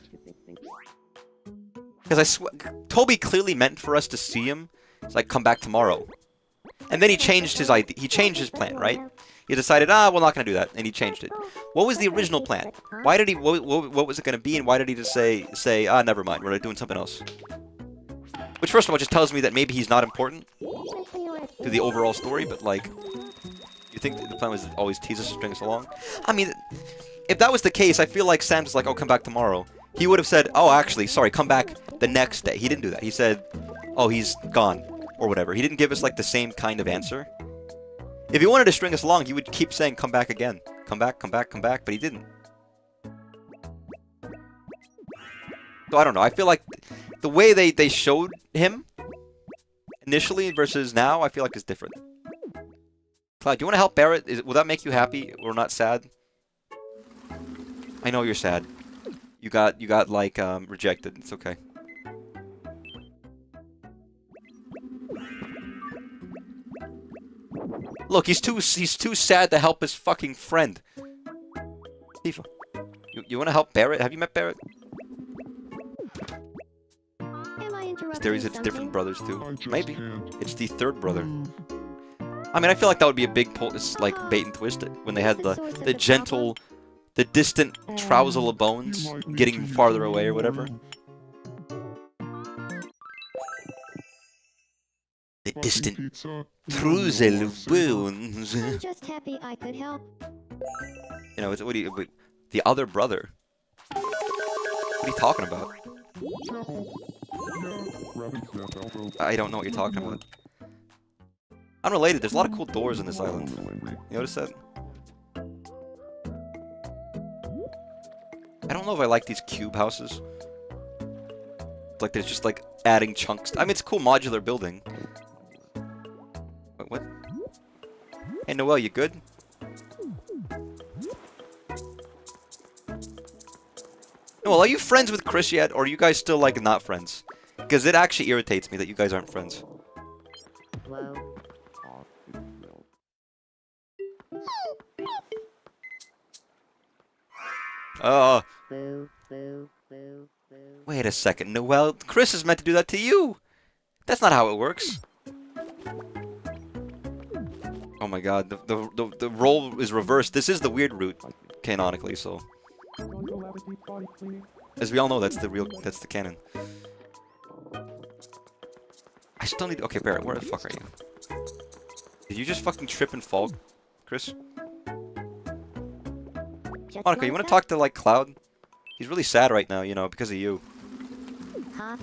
Because I swear, Toby clearly meant for us to see him. It's like, come back tomorrow. And then he changed his idea. He changed his plan, right? He decided, we're not going to do that. And he changed it. What was the original plan? Why did he, what was it going to be? And why did he just say, never mind, we're doing something else? Which, first of all, just tells me that maybe he's not important to the overall story, but, like, you think the plan was to always tease us to string us along? I mean, if that was the case, I feel like Sam's like, oh, come back tomorrow. He would have said, oh, actually, sorry, come back the next day. He didn't do that. He said, oh, he's gone, or whatever. He didn't give us, like, the same kind of answer. If he wanted to string us along, he would keep saying, come back again. Come back, come back, come back, but he didn't. So I don't know. I feel like the way they showed him initially versus now, I feel like is different. Cloud, do you want to help Barrett? Will that make you happy or not sad? I know you're sad. You got like rejected. It's okay. Look, he's too sad to help his fucking friend. Tifa, you want to help Barrett? Have you met Barrett? Am I interrupting Theories it's something? different brothers too. I just Maybe can't. it's the third brother. I mean, I feel like that would be a big it's like bait and twist when they had the gentle, the distant trousel of bones You might need getting to farther use away or more. whatever. The Fucking distant pizza. trousel of bones. I'm just happy I could help. You know, the other brother. What are you talking about? I don't know what you're talking about. Unrelated, there's a lot of cool doors in this island. You notice that? I don't know if I like these cube houses. It's like there's just like adding chunks. I mean, it's a cool modular building. Wait, what? Hey, Noelle, you good? Noelle, are you friends with Chris yet? Or are you guys still like not friends? Because it actually irritates me that you guys aren't friends. Whoa. Uh, Boo, boo, boo, boo. wait a second, Noelle. Chris is meant to do that to you. That's not how it works. Oh my god, the role is reversed. This is the weird route, canonically, so. As we all know, that's the canon. I still need, okay, Barrett, where the fuck are you? Did you just fucking trip and fall, Chris? Just Monica, you like want to that? talk to, like, Cloud? He's really sad right now, you know, because of you. Huh?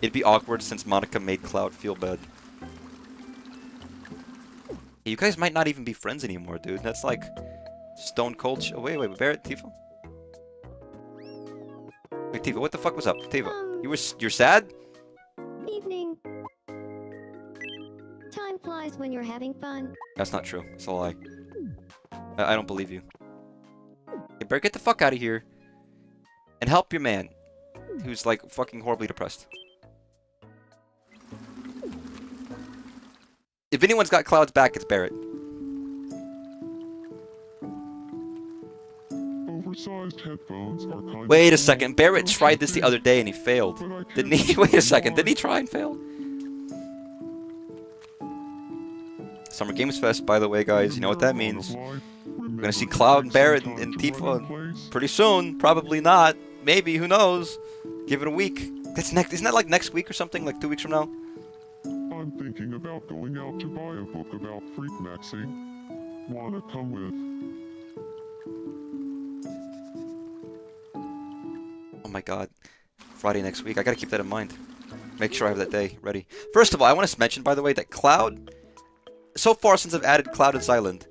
It'd be awkward since Monica made Cloud feel bad. You guys might not even be friends anymore, dude. That's like stone cold oh, wait, Barrett, Tifa? Wait, Tifa, what the fuck was up? Tifa, you're sad? Evening. Time flies when you're having fun. That's not true. It's a lie. I don't believe you. Hey, Barrett, get the fuck out of here. And help your man. Who's, like, fucking horribly depressed. If anyone's got Cloud's back, it's Barrett. oversized headphones are kind Wait a of second. Barrett tried this the other day and he failed. Didn't he? Wait a second. Didn't he try and fail? Summer Games Fest, by the way, guys. You know what that means. We're gonna see Cloud and Barrett and Tifa pretty soon. Probably not. Maybe. Who knows? Give it a week. That's next. Isn't that like next week or something? Like 2 weeks from now? I'm thinking about going out to buy a book about freak maxing. Wanna come with? Oh my god. Friday next week. I gotta keep that in mind. Make sure I have that day ready. First of all, I want to mention, by the way, that Cloud, so far since I've added Cloud Inside Island,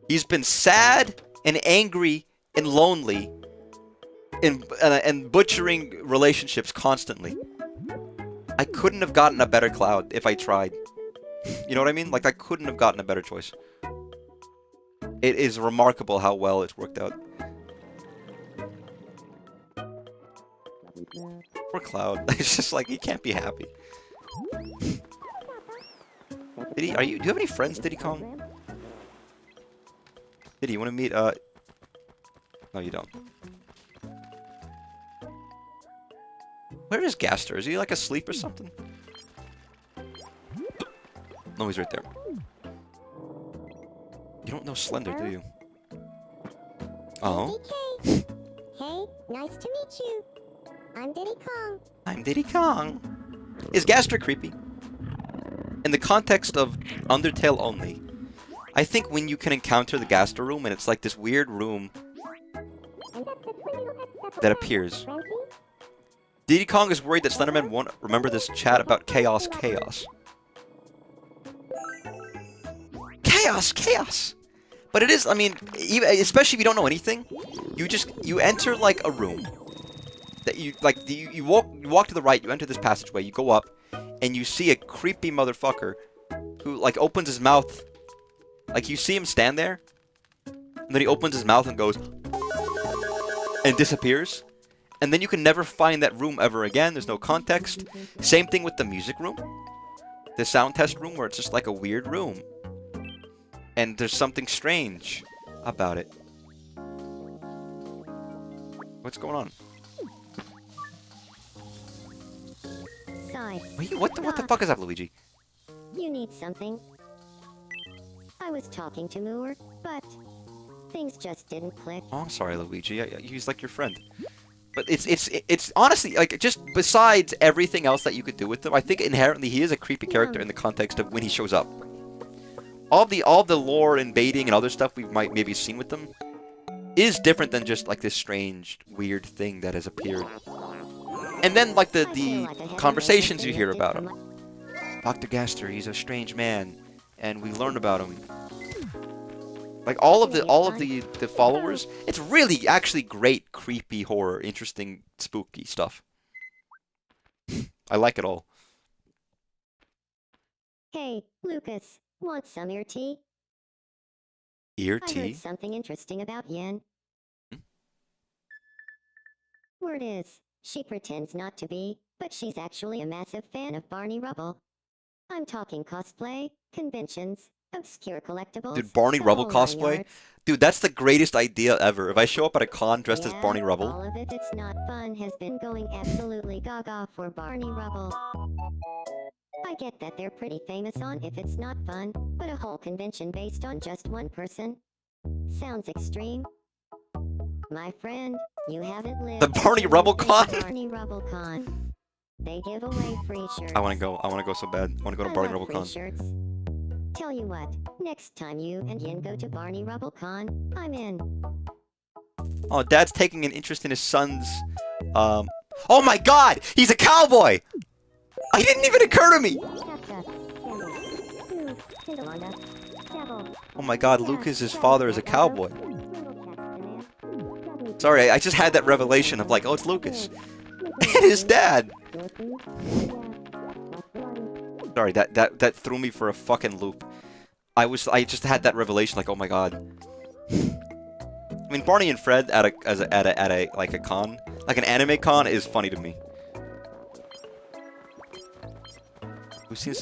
he's been sad and angry and lonely and butchering relationships constantly. I couldn't have gotten a better Cloud if I tried. You know what I mean? Like, I couldn't have gotten a better choice. It is remarkable how well it's worked out. Poor Cloud. It's just like, he can't be happy. Do you have any friends, Diddy Kong? Diddy, you want to meet, No, you don't. Where is Gaster? Is he, like, asleep or something? No, he's right there. You don't know Slender, do you? Oh? DK. Hey, nice to meet you. I'm Diddy Kong. I'm Diddy Kong. Is Gaster creepy? In the context of Undertale only, I think when you can encounter the Gaster room and it's like this weird room that appears. Diddy Kong is worried that Slenderman won't remember this chat about chaos. Chaos! But it is, I mean, even, especially if you don't know anything, you enter like a room that you walk to the right, you enter this passageway, you go up, and you see a creepy motherfucker who like opens his mouth, like you see him stand there, and then he opens his mouth and goes and disappears, and then you can never find that room ever again. There's no context. Same thing with the music room, the sound test room, where it's just like a weird room. And there's something strange about it. What's going on? Sigh. Wait, what the fuck is that, Luigi? You need something. I was talking to Moore, but things just didn't click. Oh, I'm sorry, Luigi. He's like your friend. But it's honestly, like, just besides everything else that you could do with him, I think inherently he is a creepy character in the context of when he shows up. All the lore and baiting and other stuff we might maybe seen with them is different than just like this strange, weird thing that has appeared. And then like the conversations you hear about him. Dr. Gaster, he's a strange man, and we learn about him. Like all of the followers, it's really actually great, creepy horror, interesting, spooky stuff. I like it all. Hey, Lucas, want some ear tea? Ear I heard tea? something interesting about Yen. Word is, she pretends not to be, but she's actually a massive fan of Barney Rubble. I'm talking cosplay, conventions, obscure collectibles. Dude, Barney the Rubble whole nine cosplay? yards. Dude, that's the greatest idea ever. If I show up at a con dressed as Yeah, Barney Rubble. All of it that's not fun has been going absolutely gaga for Barney Rubble. I get that they're pretty famous on If It's Not Fun, but a whole convention based on just one person? Sounds extreme. My friend, you haven't lived. The Barney Rubble Con? Barney Rubble Con. They give away free shirts. I wanna go so bad. I wanna go to I Barney love Rubble free Con. shirts. Tell you what, next time you and Yin go to Barney Rubble Con, I'm in. Oh, Dad's taking an interest in his son's, Oh my god! He's a cowboy! It didn't even occur to me! Oh my god, Lucas's father is a cowboy. Sorry, I just had that revelation of like, oh, it's Lucas. And his dad! Sorry, that threw me for a fucking loop. I just had that revelation, like, oh my god. I mean, Barney and Fred at a con, like an anime con, is funny to me.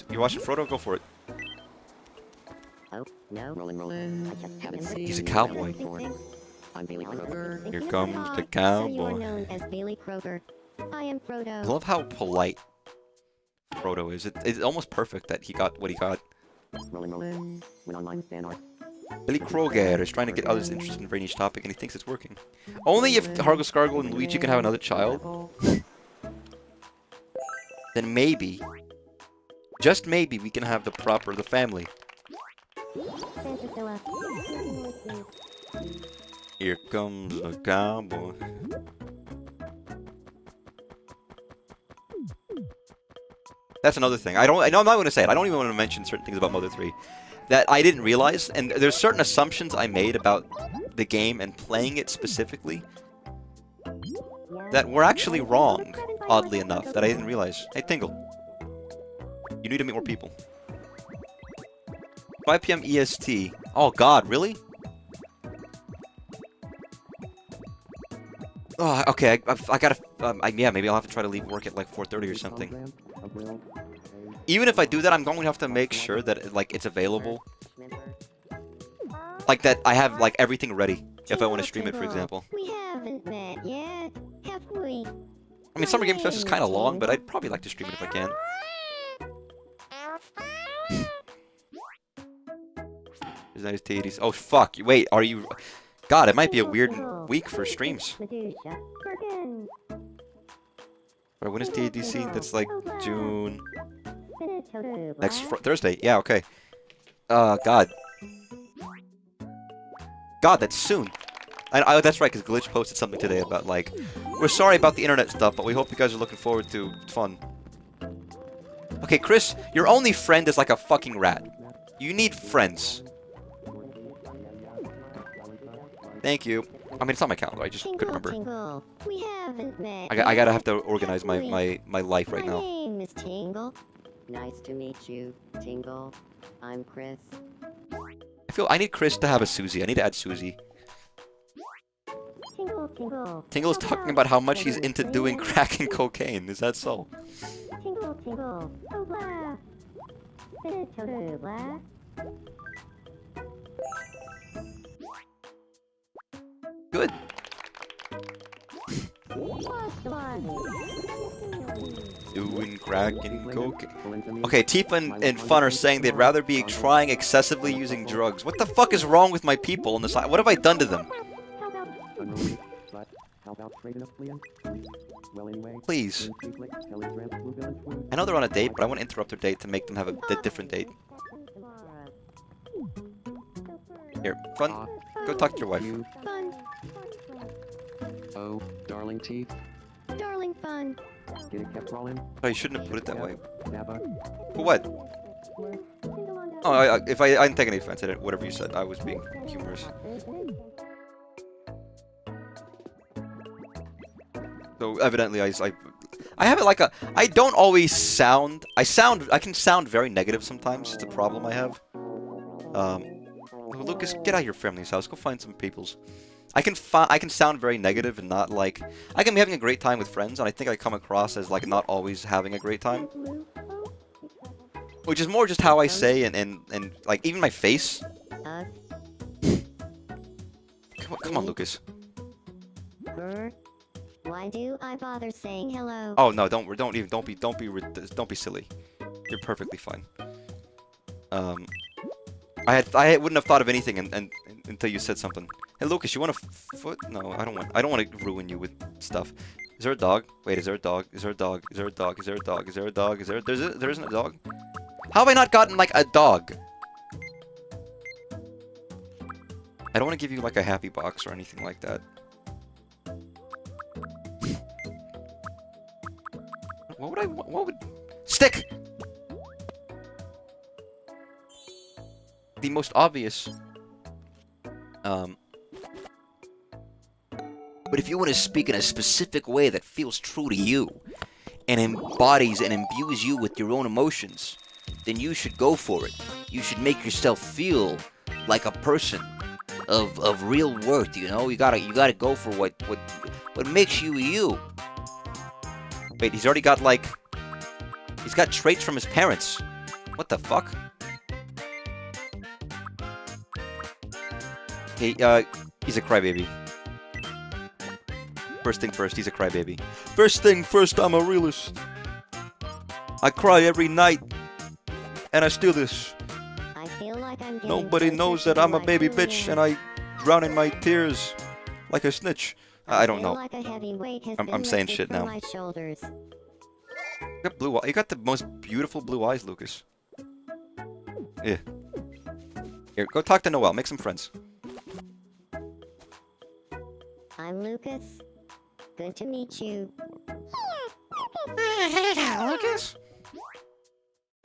You watching Frodo? Go for it. Oh, no. Rolling. I just Haven't remembered seen He's a you cowboy. before. I'm Billy Kroger. Here Yes, comes ah, the So you are cowboy. known as Billy Kroger. I am I Frodo. love how polite Frodo is. It's almost perfect that he got what he got. Rolling. When online fan art. Billy Kroger is trying to get others interested in a very niche topic, and he thinks it's working. Only if Hargo Scargo and Luigi can have another child, then maybe, just maybe, we can have the family. Fantasilla. Here comes the cowboy. That's another thing. I know I'm not going to say it. I don't even want to mention certain things about Mother 3 that I didn't realize, and there's certain assumptions I made about the game and playing it specifically that were actually wrong, oddly enough, that I didn't realize. Hey, Tingle. You need to meet more people. 5 p.m. EST. Oh god, really? Oh, okay, I gotta, yeah, maybe I'll have to try to leave work at like 4:30 or something. Even if I do that, I'm going to have to make sure that, like, it's available. Like, that I have, like, everything ready if I want to stream it, for example. We haven't met yet, have we? I mean, Summer Games Fest is kind of long, but I'd probably like to stream it if I can. There's nice titties. Oh, fuck. Wait, are you... God, it might be a weird week for streams. Medusa. Kurgan. Or when is TADC? That's like June... Finitoru. Next Thursday. Yeah, okay. God. God, that's soon. That's right, because Glitch posted something today about, like, we're sorry about the internet stuff, but we hope you guys are looking forward to fun. Okay, Chris, your only friend is like a fucking rat. You need friends. Thank you. I mean, it's on my calendar. I just couldn't remember. Tingle. We haven't met I gotta yet, have to organize have we? my life right My now. name is Tingle. Nice to meet you, Tingle. I'm Chris. I feel I need Chris to have a Susie. I need to add Susie. Tingle, tingle. Tingle's talking about how much he's into doing crack and cocaine. Is that so? Tingle, tingle. Oh, blah. Finitoru, blah. Good. Doing crack and cocaine. Okay, Tifa and Fun are saying they'd rather be trying excessively using drugs. What the fuck is wrong with my people on this side? What have I done to them? Please. I know they're on a date, but I want to interrupt their date to make them have a different date. Here, Fun, go talk to your wife. Fun. Oh, darling teeth. Darling fun. Get it kept rolling. Oh, you shouldn't have put it that way. Nabba. For what? Oh, if I didn't take any offense at it, whatever you said, I was being humorous. So evidently, I have it like a. I don't always sound. I can sound very negative sometimes. It's a problem I have. Lucas, get out of your family's house. Go find some people's. I can sound very negative and not like. I can be having a great time with friends, and I think I come across as like not always having a great time. Which is more just how I say and like even my face. Come on, Lucas. Why do I bother saying hello? Oh no, don't be silly. You're perfectly fine. I wouldn't have thought of anything until you said something. Hey Lucas, you want a foot? No, I don't want to ruin you with stuff. Is there a dog? Wait, is there a dog? Is there a dog? Is there a dog? Is there a dog? Is there a dog? There isn't a dog? How have I not gotten like a dog? I don't want to give you like a happy box or anything like that. What would stick? The most obvious. But if you want to speak in a specific way that feels true to you, and embodies and imbues you with your own emotions, then you should go for it. You should make yourself feel like a person of real worth, you know? You gotta go for what makes you you. Wait, he's already got like... He's got traits from his parents. What the fuck? He, he's a crybaby. First thing first, he's a crybaby. First thing first, I'm a realist. I cry every night, and I steal this. I feel like I'm getting Nobody closer knows to that I'm a my baby true bitch, man. and I drown in my tears like a snitch. I don't feel know. like a heavy weight has I'm been saying lifted shit from now. my shoulders. You got blue. You got the most beautiful blue eyes, Lucas. Yeah. Here, go talk to Noel. Make some friends. I'm Lucas. Good to meet you. Lucas.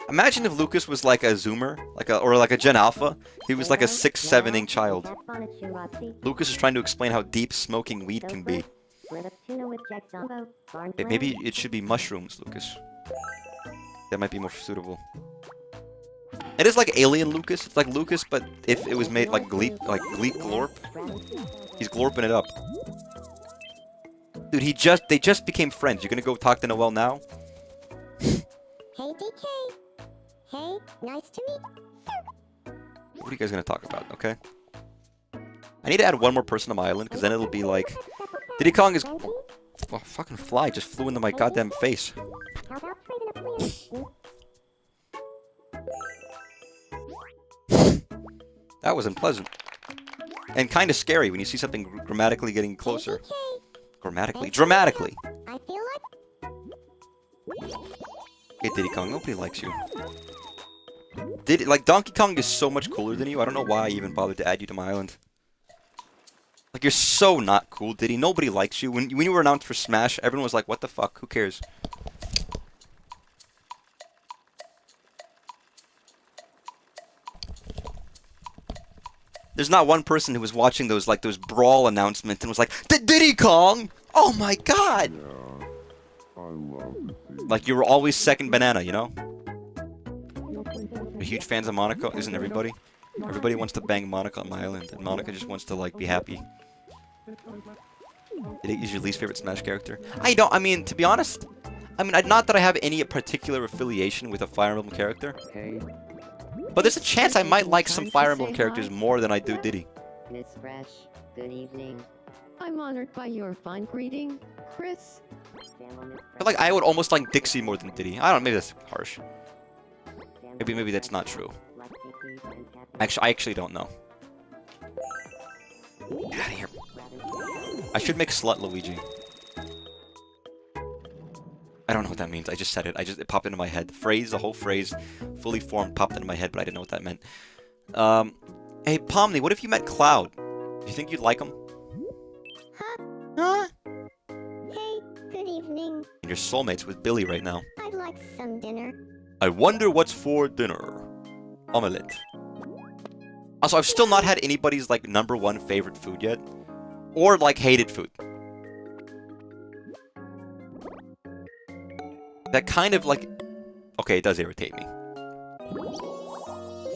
Imagine if Lucas was like a Zoomer, or like a Gen Alpha. He was like a 6-7ing child. Lucas is trying to explain how deep smoking weed can be. Okay, maybe it should be mushrooms, Lucas. That might be more suitable. It is like Alien Lucas. It's like Lucas, but if it was made like Gleek Glorp. He's glorping it up. Dude, they just became friends. You're gonna go talk to Noel now? Hey, DK. Hey, nice to meet What are you guys gonna talk about, okay? I need to add one more person to my island, because then it'll be like... Diddy Kong is... Oh, fucking fly just flew into my goddamn face. How about trading a plan? That was unpleasant. And kind of scary when you see something grammatically getting closer. DK, Grammatically. Dramatically! I feel like Hey, Diddy Kong, nobody likes you. Like, Donkey Kong is so much cooler than you, I don't know why I even bothered to add you to my island. Like, you're so not cool, Diddy. Nobody likes you. When you were announced for Smash, everyone was like, what the fuck? Who cares? There's not one person who was watching those Brawl announcements and was like, Diddy Kong! Oh my god! Like, you were always second banana, you know? We're huge fans of Monica, isn't everybody? Everybody wants to bang Monica on my island, and Monica just wants to, like, be happy. Diddy is your least favorite Smash character? I mean, to be honest, not that I have any particular affiliation with a Fire Emblem character, Hey, but there's a chance I might like some Fire Emblem characters more than I do Diddy. Miss Fresh, good evening. I'm honored by your fine greeting, Chris. I feel like I would almost like Dixie more than Diddy. I don't know, maybe that's harsh. Maybe that's not true. I actually don't know. Get out of here. I should make Slut Luigi. I don't know what that means. I just said it. It popped into my head. The whole phrase, fully formed, popped into my head, but I didn't know what that meant. Hey, Pomni, what if you met Cloud? Do you think you'd like him? Huh? Hey, good evening. And you're soulmates with Billy right now. I'd like some dinner. I wonder what's for dinner. Omelette. Also, I've still not had anybody's, like, #1 favorite food yet. Or, like, hated food. That kind of, like... Okay, it does irritate me.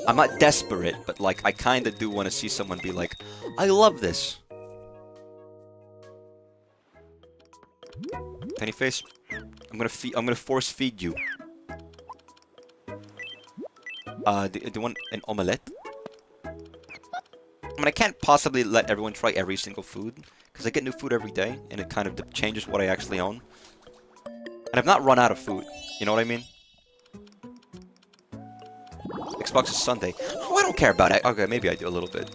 I'm not desperate, but, like, I kind of do want to see someone be like, I love this. Tiny face, I'm gonna force feed you. Do you want an omelette? I mean, I can't possibly let everyone try every single food, because I get new food every day, and it kind of changes what I actually own. And I've not run out of food, you know what I mean? Xbox is Sunday. Oh, I don't care about it. Okay, maybe I do a little bit.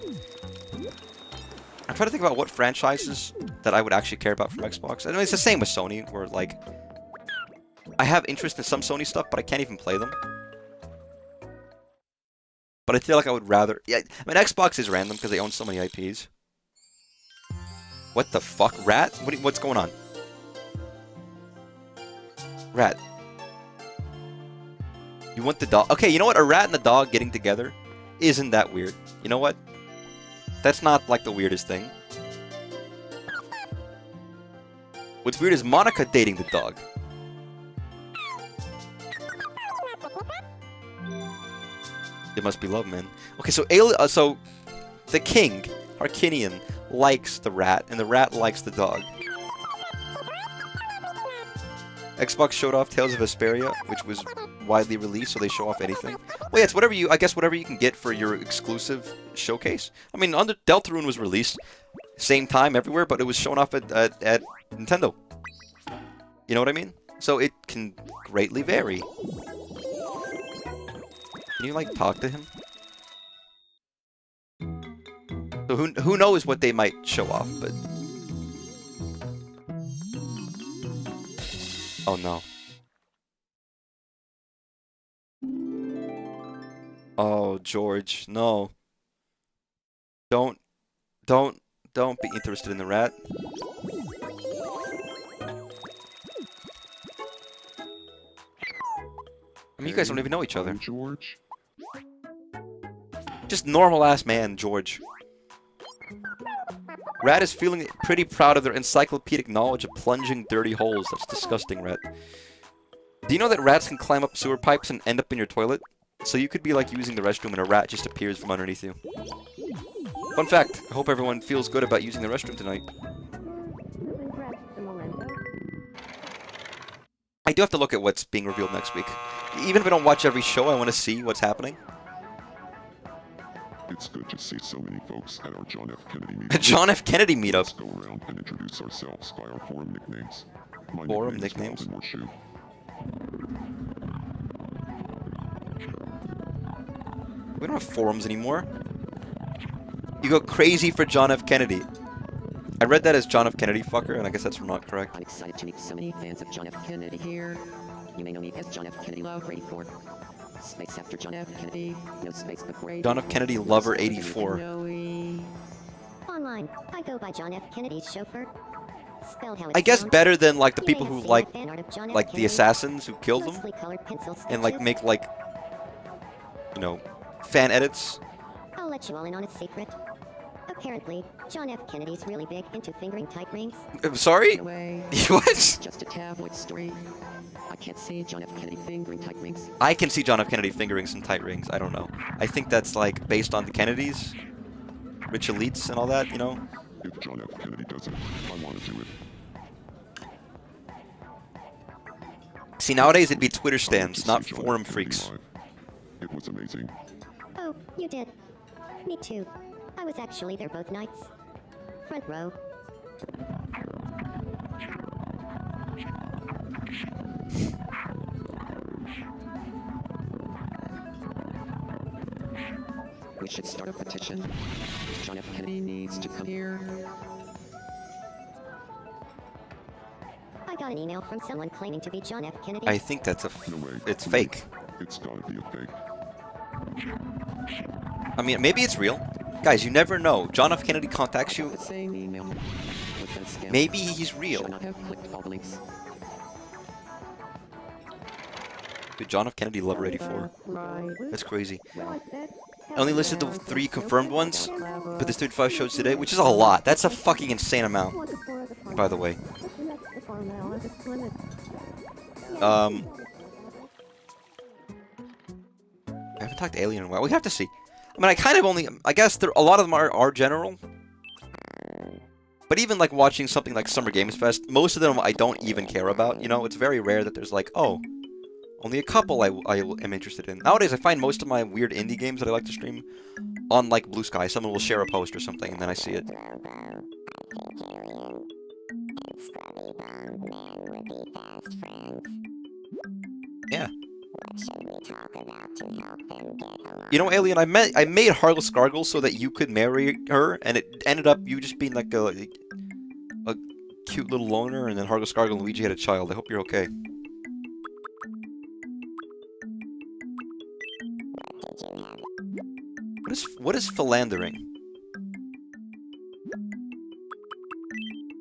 I'm trying to think about what franchises that I would actually care about from Xbox. I mean, it's the same with Sony, where, like, I have interest in some Sony stuff, but I can't even play them. But I feel like I would rather... Yeah, I mean, Xbox is random because they own so many IPs. What the fuck? Rat? What's going on? Rat. You want the dog? Okay, you know what? A rat and a dog getting together isn't that weird. You know what? That's not, like, the weirdest thing. What's weird is Monica dating the dog. It must be love, man. Okay, so so the king, Harkinian, likes the rat, and the rat likes the dog. Xbox showed off Tales of Vesperia, which was widely released, so they show off anything. Well, yeah, it's whatever I guess whatever you can get for your exclusive showcase. I mean, Deltarune was released same time everywhere, but it was shown off at Nintendo. You know what I mean? So it can greatly vary. Can you, like, talk to him? So who knows what they might show off, but... Oh, no. Oh, George, no. Don't be interested in the rat. I mean, you guys don't even know each other. I'm George. Just normal-ass man, George. Rat is feeling pretty proud of their encyclopedic knowledge of plunging dirty holes. That's disgusting, Rat. Do you know that rats can climb up sewer pipes and end up in your toilet? So you could be like using the restroom and a rat just appears from underneath you. Fun fact, I hope everyone feels good about using the restroom tonight. I do have to look at what's being revealed next week. Even if I don't watch every show, I want to see what's happening. It's good to see so many folks at our John F. Kennedy meetup. John F. Kennedy meetup. Let's go around and introduce ourselves by our forum nicknames. My Forum nickname is nicknames? Walden Horseshoe. We don't have forums anymore. You go crazy for John F. Kennedy. I read that as John F. Kennedy fucker, and I guess that's not correct. I'm excited to meet so many fans of John F. Kennedy here. You may know me as John F. Kennedy Lover 84. Space after John F. Kennedy, no space before 84. John F. Kennedy Lover 84. Online, I go by John F. Kennedy's chauffeur. Spelled how it I guess sounds. better than like the You may people have who seen like fan art of John F. the Kennedy. assassins who killed them Mostly colored pencil and like sketches. make like, you know, fan edits. I'll let you all in on a secret. Apparently, John F. Kennedy's really big into fingering tight rings. I'm sorry? No way. What? Just a tabloid story. I can't see John F. Kennedy fingering tight rings. I can see John F. Kennedy fingering some tight rings. I don't know. I think that's like based on the Kennedys, rich elites and all that, you know? If John F. Kennedy does it, I want to do it. See, nowadays it'd be Twitter I went stands, to not see John forum F. Kennedy freaks. live. It was amazing. Oh, you did. Me too. I was actually there both nights. Front row. We should start a petition. John F. Kennedy needs to come here. I got an email from someone claiming to be John F. Kennedy. I think that's No way. it's fake. It's gotta be a fake. I mean, maybe it's real. Guys, you never know. John F. Kennedy contacts you. The same email. With that scam. Maybe he's real. Should not have clicked all the links. Dude, John F. Kennedy Lover 84. That's crazy. I only listed the 3 confirmed ones, but there's 35 shows today, which is a lot. That's a fucking insane amount, by the way. I haven't talked to Alien in a while. We have to see. I mean, I kind of only... I guess a lot of them are general. But even, like, watching something like Summer Games Fest, most of them I don't even care about, you know? It's very rare that there's like, oh, only a couple I am interested in. Nowadays, I find most of my weird indie games that I like to stream on, like, Blue Sky. Someone will share a post or something, and then I see it. Robo, I think Alien and Scrubby Bum Man would be fast friends. Yeah. What should we talk about to help them get along? You know, Alien, I made Hargle Scargle so that you could marry her, and it ended up you just being like a cute little loner, and then Hargle Scargle and Luigi had a child. I hope you're okay. What did you have? What is philandering?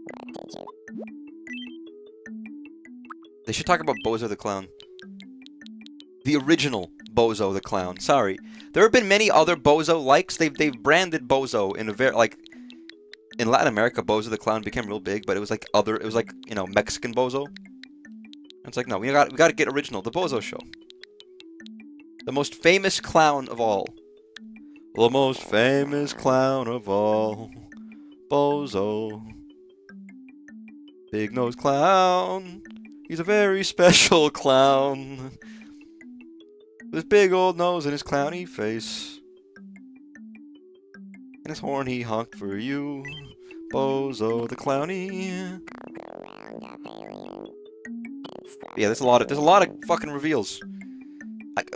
What did you? They should talk about Bozo the Clown. The original Bozo the Clown. Sorry. There have been many other Bozo likes. They've branded Bozo in a very like in Latin America, Bozo the Clown became real big, but it was like you know, Mexican Bozo. It's like, no, we got to get original. The Bozo Show. The most famous clown of all. The most famous clown of all. Bozo. Big nose clown. He's a very special clown. With his big old nose and his clowny face. And his horn he honked for you. Bozo the Clowny. Go round up alien. And Yeah, there's a lot of fucking reveals.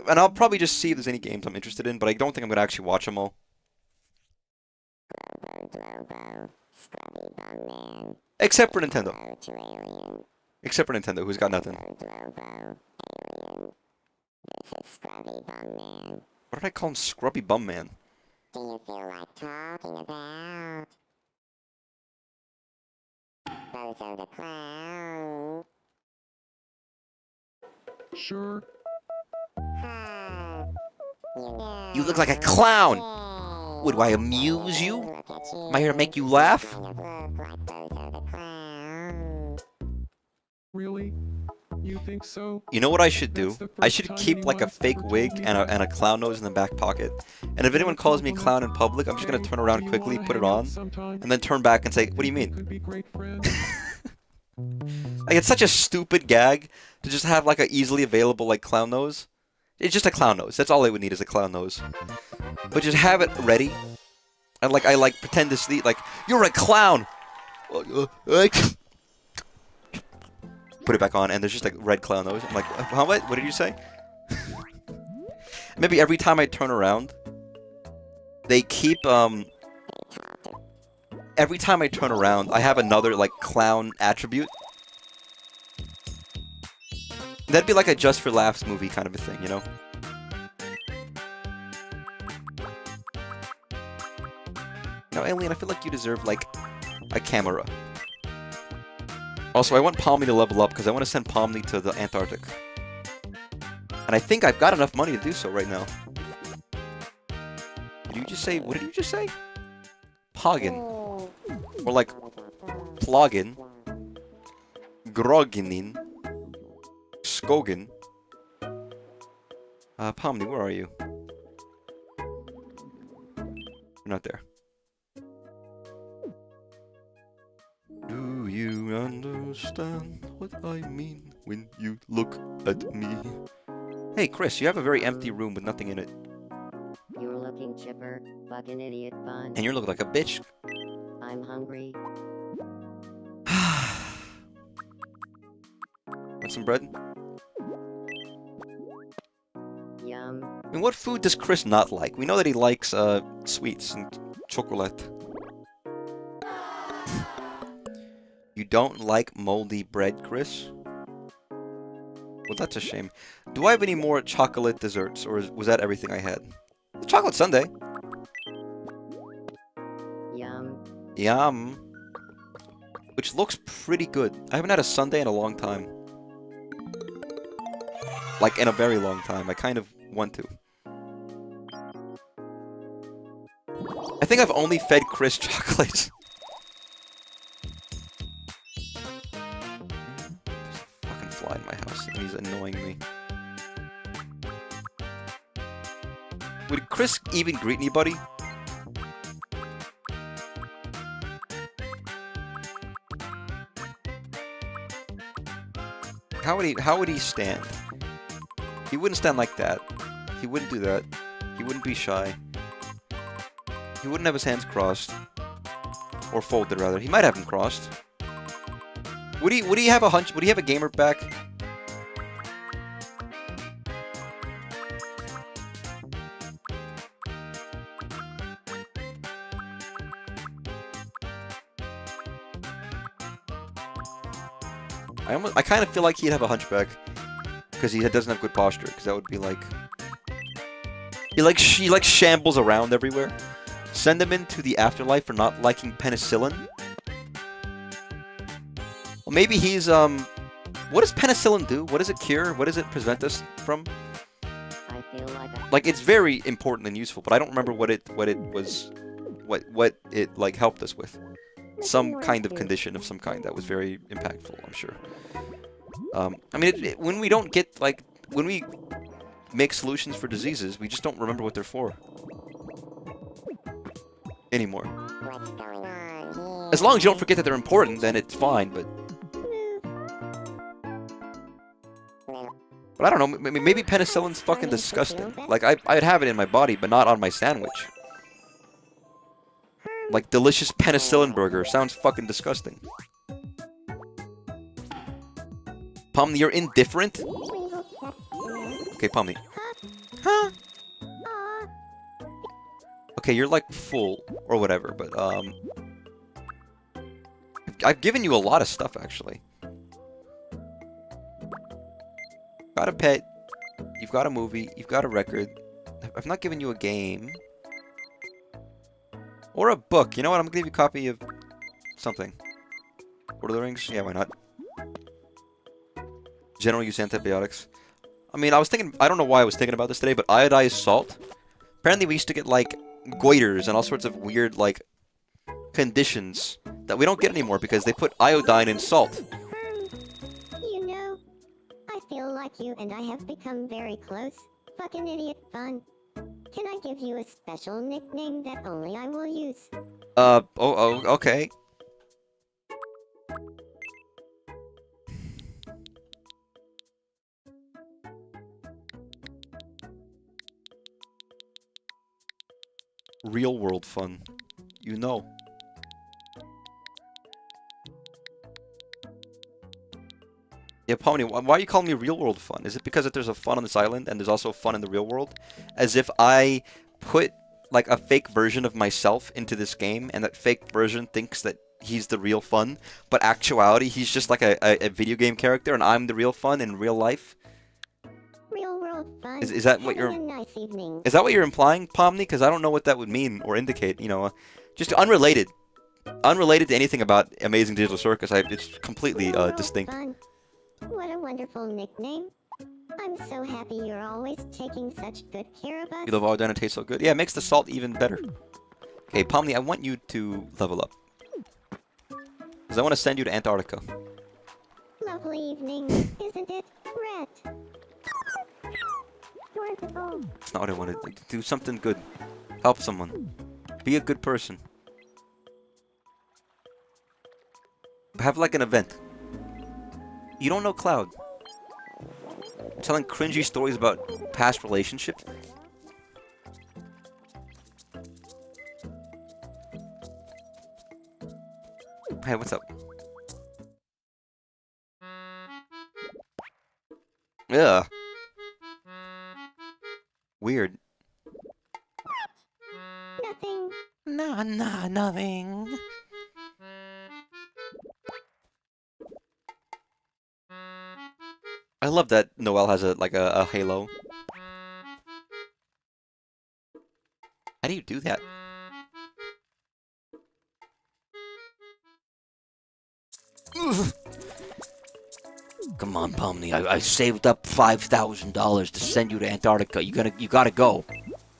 And I'll probably just see if there's any games I'm interested in, but I don't think I'm gonna actually watch them all. Globo, Scrubby Bum Man. Except for Nintendo. Hello to alien. Except for Nintendo, who's got nothing. Globo, alien. This is Scrubby Bum Man. What did I call him? Scrubby Bum Man. Do you feel like talking about? Bozo the Clown. Sure. Ha. You look like a clown! Yay. Would I amuse you? Look at you. Am I here to make you laugh? Kind of look like Bozo the Clown. Really? You think so? You know what I should do? That's the I first should time keep like a anyone's fake ever wig told me and that. a clown nose in the back pocket. And if anyone calls me clown in public, I'm just gonna Hey, turn around you quickly, wanna put it hang out on, sometime? and then turn back and say, "What do you We mean?" could be great friends. Like it's such a stupid gag to just have like a easily available like clown nose. It's just a clown nose. That's all they would need is a clown nose. But just have it ready. And like I like pretend to sleep like you're a clown. Put it back on and there's just like red clown nose. I'm like, how what? What did you say? Maybe every time I turn around, they keep every time I turn around, I have another like clown attribute. That'd be like a Just for Laughs movie kind of a thing, you know? Now, Alien, I feel like you deserve, like, a camera. Also, I want Palmy to level up, because I want to send Palmy to the Antarctic. And I think I've got enough money to do so right now. Did you just say, what did you just say? Poggin. Or like, Ploggin. Grogginin. Skogan. Pomni, where are you? You're not there. Do you understand what I mean when you look at me? Hey, Chris, you have a very empty room with nothing in it. You're looking chipper, fucking idiot bun. And you're looking like a bitch. I'm hungry. Want some bread? Yum. And what food does Chris not like? We know that he likes, sweets and chocolate. You don't like moldy bread, Chris? Well, that's a shame. Do I have any more chocolate desserts, or was that everything I had? The chocolate sundae. Yum. Yum. Which looks pretty good. I haven't had a sundae in a long time. Like, in a very long time. I kind of want to. I think I've only fed Chris chocolate. Fucking fly in my house, and he's annoying me. Would Chris even greet anybody? How would he stand? He wouldn't stand like that. He wouldn't do that. He wouldn't be shy. He wouldn't have his hands crossed. Or folded, rather. He might have them crossed. Would he have a hunch? Would he have a gamer back? I kind of feel like he'd have a hunchback. Because he doesn't have good posture. Because that would be like... He like shambles around everywhere. Send him into the afterlife for not liking penicillin. Well, maybe he's, what does penicillin do? What does it cure? What does it prevent us from? I feel like a Like, it's very important and useful, but I don't remember what it like helped us with. Some kind of condition of some kind that was very impactful, I'm sure. I mean, when we don't get, like, when we make solutions for diseases, we just don't remember what they're for. Anymore. What's going on here? As long as you don't forget that they're important, then it's fine, but... But I don't know, maybe penicillin's fucking disgusting. Like, I'd have it in my body, but not on my sandwich. Like delicious penicillin burger. Sounds fucking disgusting. Pomni, you're indifferent? Okay, Pomni. Huh? Okay, you're like full or whatever, but I've given you a lot of stuff actually. Got a pet. You've got a movie. You've got a record. I've not given you a game. Or a book. You know what? I'm gonna give you a copy of something. Lord of the Rings? Yeah, why not? General use antibiotics. I mean, I don't know why I was thinking about this today, but iodized salt. Apparently we used to get, like, goiters and all sorts of weird, like, conditions that we don't get anymore because they put iodine in salt. You know, I feel like you and I have become very close. Fucking idiot fun. Can I give you a special nickname that only I will use? Okay. Real world fun. You know. Yeah, Pony, why are you calling me real world fun? Is it because that there's a fun on this island and there's also fun in the real world? As if I put, like, a fake version of myself into this game and that fake version thinks that he's the real fun, but actuality, he's just like a video game character and I'm the real fun in real life? Real world fun. Is that what you're... Having a nice evening. Is that what you're implying, Pomni? Because I don't know what that would mean or indicate, you know. Just unrelated. Unrelated to anything about Amazing Digital Circus. It's completely Real world distinct. fun. What a wonderful nickname. I'm so happy you're always taking such good care of us. You love iodine, it tastes so good. Yeah, it makes the salt even better. Okay, Pomni, I want you to level up. Because I want to send you to Antarctica. Lovely evening, isn't it, Rat? Wonderful. That's not what I wanted. Like, do something good. Help someone. Be a good person. Have like an event. You don't know Cloud. Telling cringy stories about past relationships? Hey, what's up? Yeah. Weird. Nothing. Nothing. I love that Noelle has a halo. How do you do that? Ugh. Come on, Pomni. I saved up $5,000 to send you to Antarctica. You gotta go.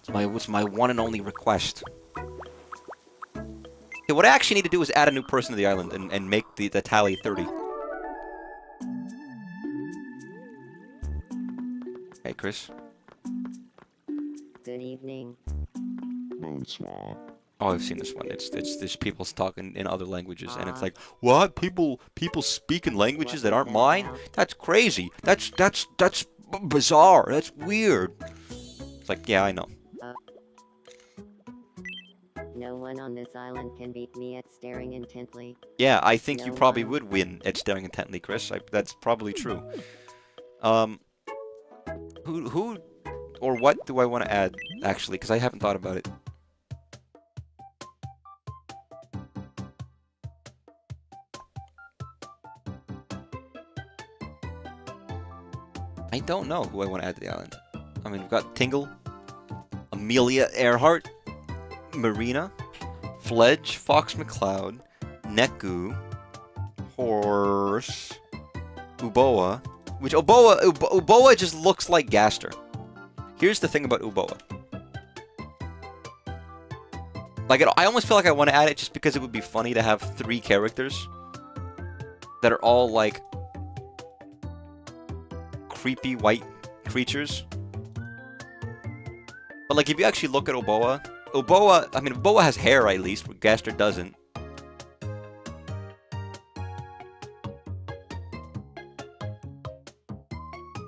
It's my one and only request. Okay, what I actually need to do is add a new person to the island and make the tally 30. Hey, Chris. Good evening. Oh, I've seen this one. It's there's people talking in other languages, and it's like, what? People speak in languages that aren't mine? That's crazy. That's bizarre. That's weird. It's like, yeah, I know. No one on this island can beat me at staring intently. Yeah, I think you No probably one. would win at staring intently, Chris. That's probably true. Who or what do I want to add, actually? Because I haven't thought about it. I don't know who I want to add to the island. I mean, we've got Tingle, Amelia Earhart, Marina, Fledge, Fox McCloud, Neku, Horse, Uboa, which Uboa just looks like Gaster. Here's the thing about Uboa. Like, I almost feel like I want to add it just because it would be funny to have 3 characters that are all, like, creepy white creatures. But, like, if you actually look at Uboa, I mean, Uboa has hair, at least, but Gaster doesn't.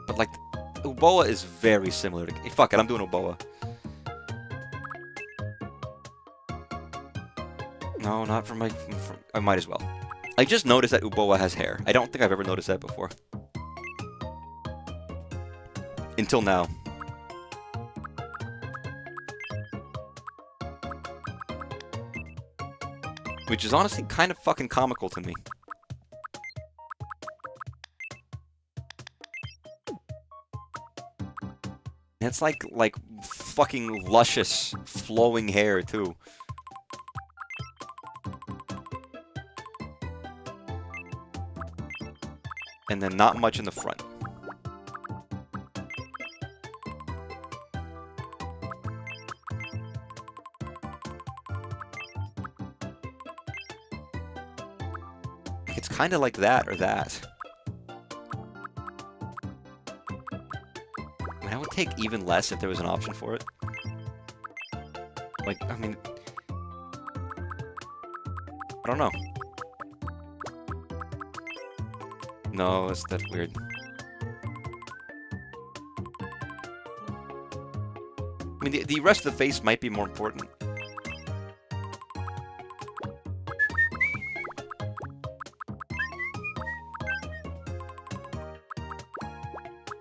But, like, Uboa is very similar to... Fuck it, I'm doing Uboa. No, not from my... I might as well. I just noticed that Uboa has hair. I don't think I've ever noticed that before. Until now. Which is honestly kind of fucking comical to me. It's like fucking luscious, flowing hair, too. And then not much in the front. It's kind of like that or that. I mean, I would take even less if there was an option for it. Like, I mean... I don't know. No, that's weird. I mean, the rest of the face might be more important.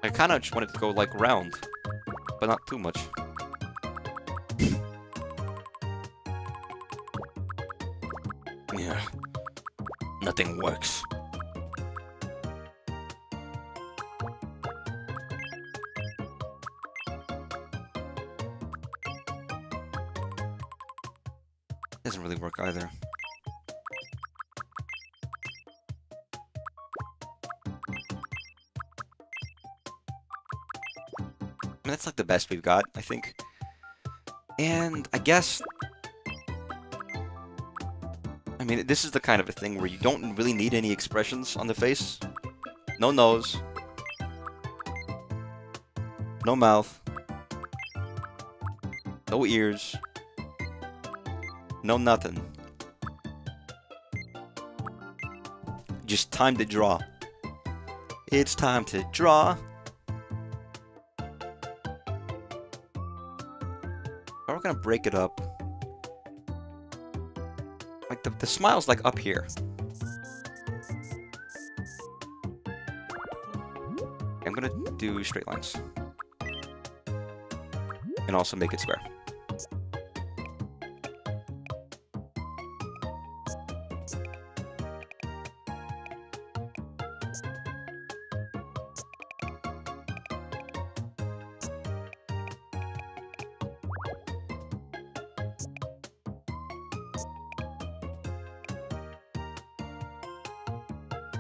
I kind of just wanted to go, like, round. But not too much. Yeah. Nothing works. Doesn't really work either. I mean, that's like the best we've got, I think. And I guess... I mean, this is the kind of a thing where you don't really need any expressions on the face. No nose. No mouth. No ears. No nothing. Just time to draw. It's time to draw. We're gonna break it up. Like the smile's like up here. I'm gonna do straight lines. And also make it square.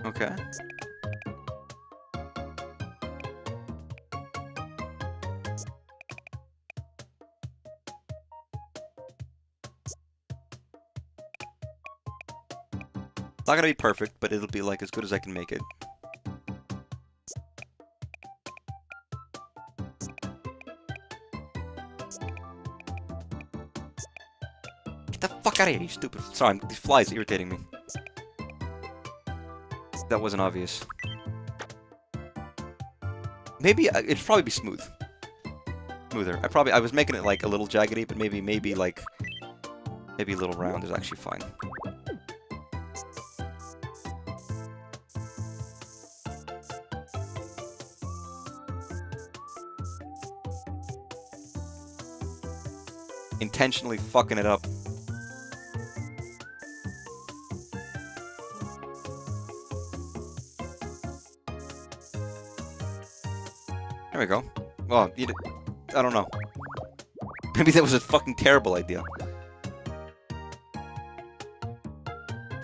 Okay. It's not gonna be perfect, but it'll be like as good as I can make it. Get the fuck out of here, you stupid. Sorry, these flies are irritating me. That wasn't obvious. Maybe it'd probably be smooth. Smoother. I was making it like a little jaggedy, but maybe a little round is actually fine. Intentionally fucking it up. There we go. Well, I don't know. Maybe that was a fucking terrible idea.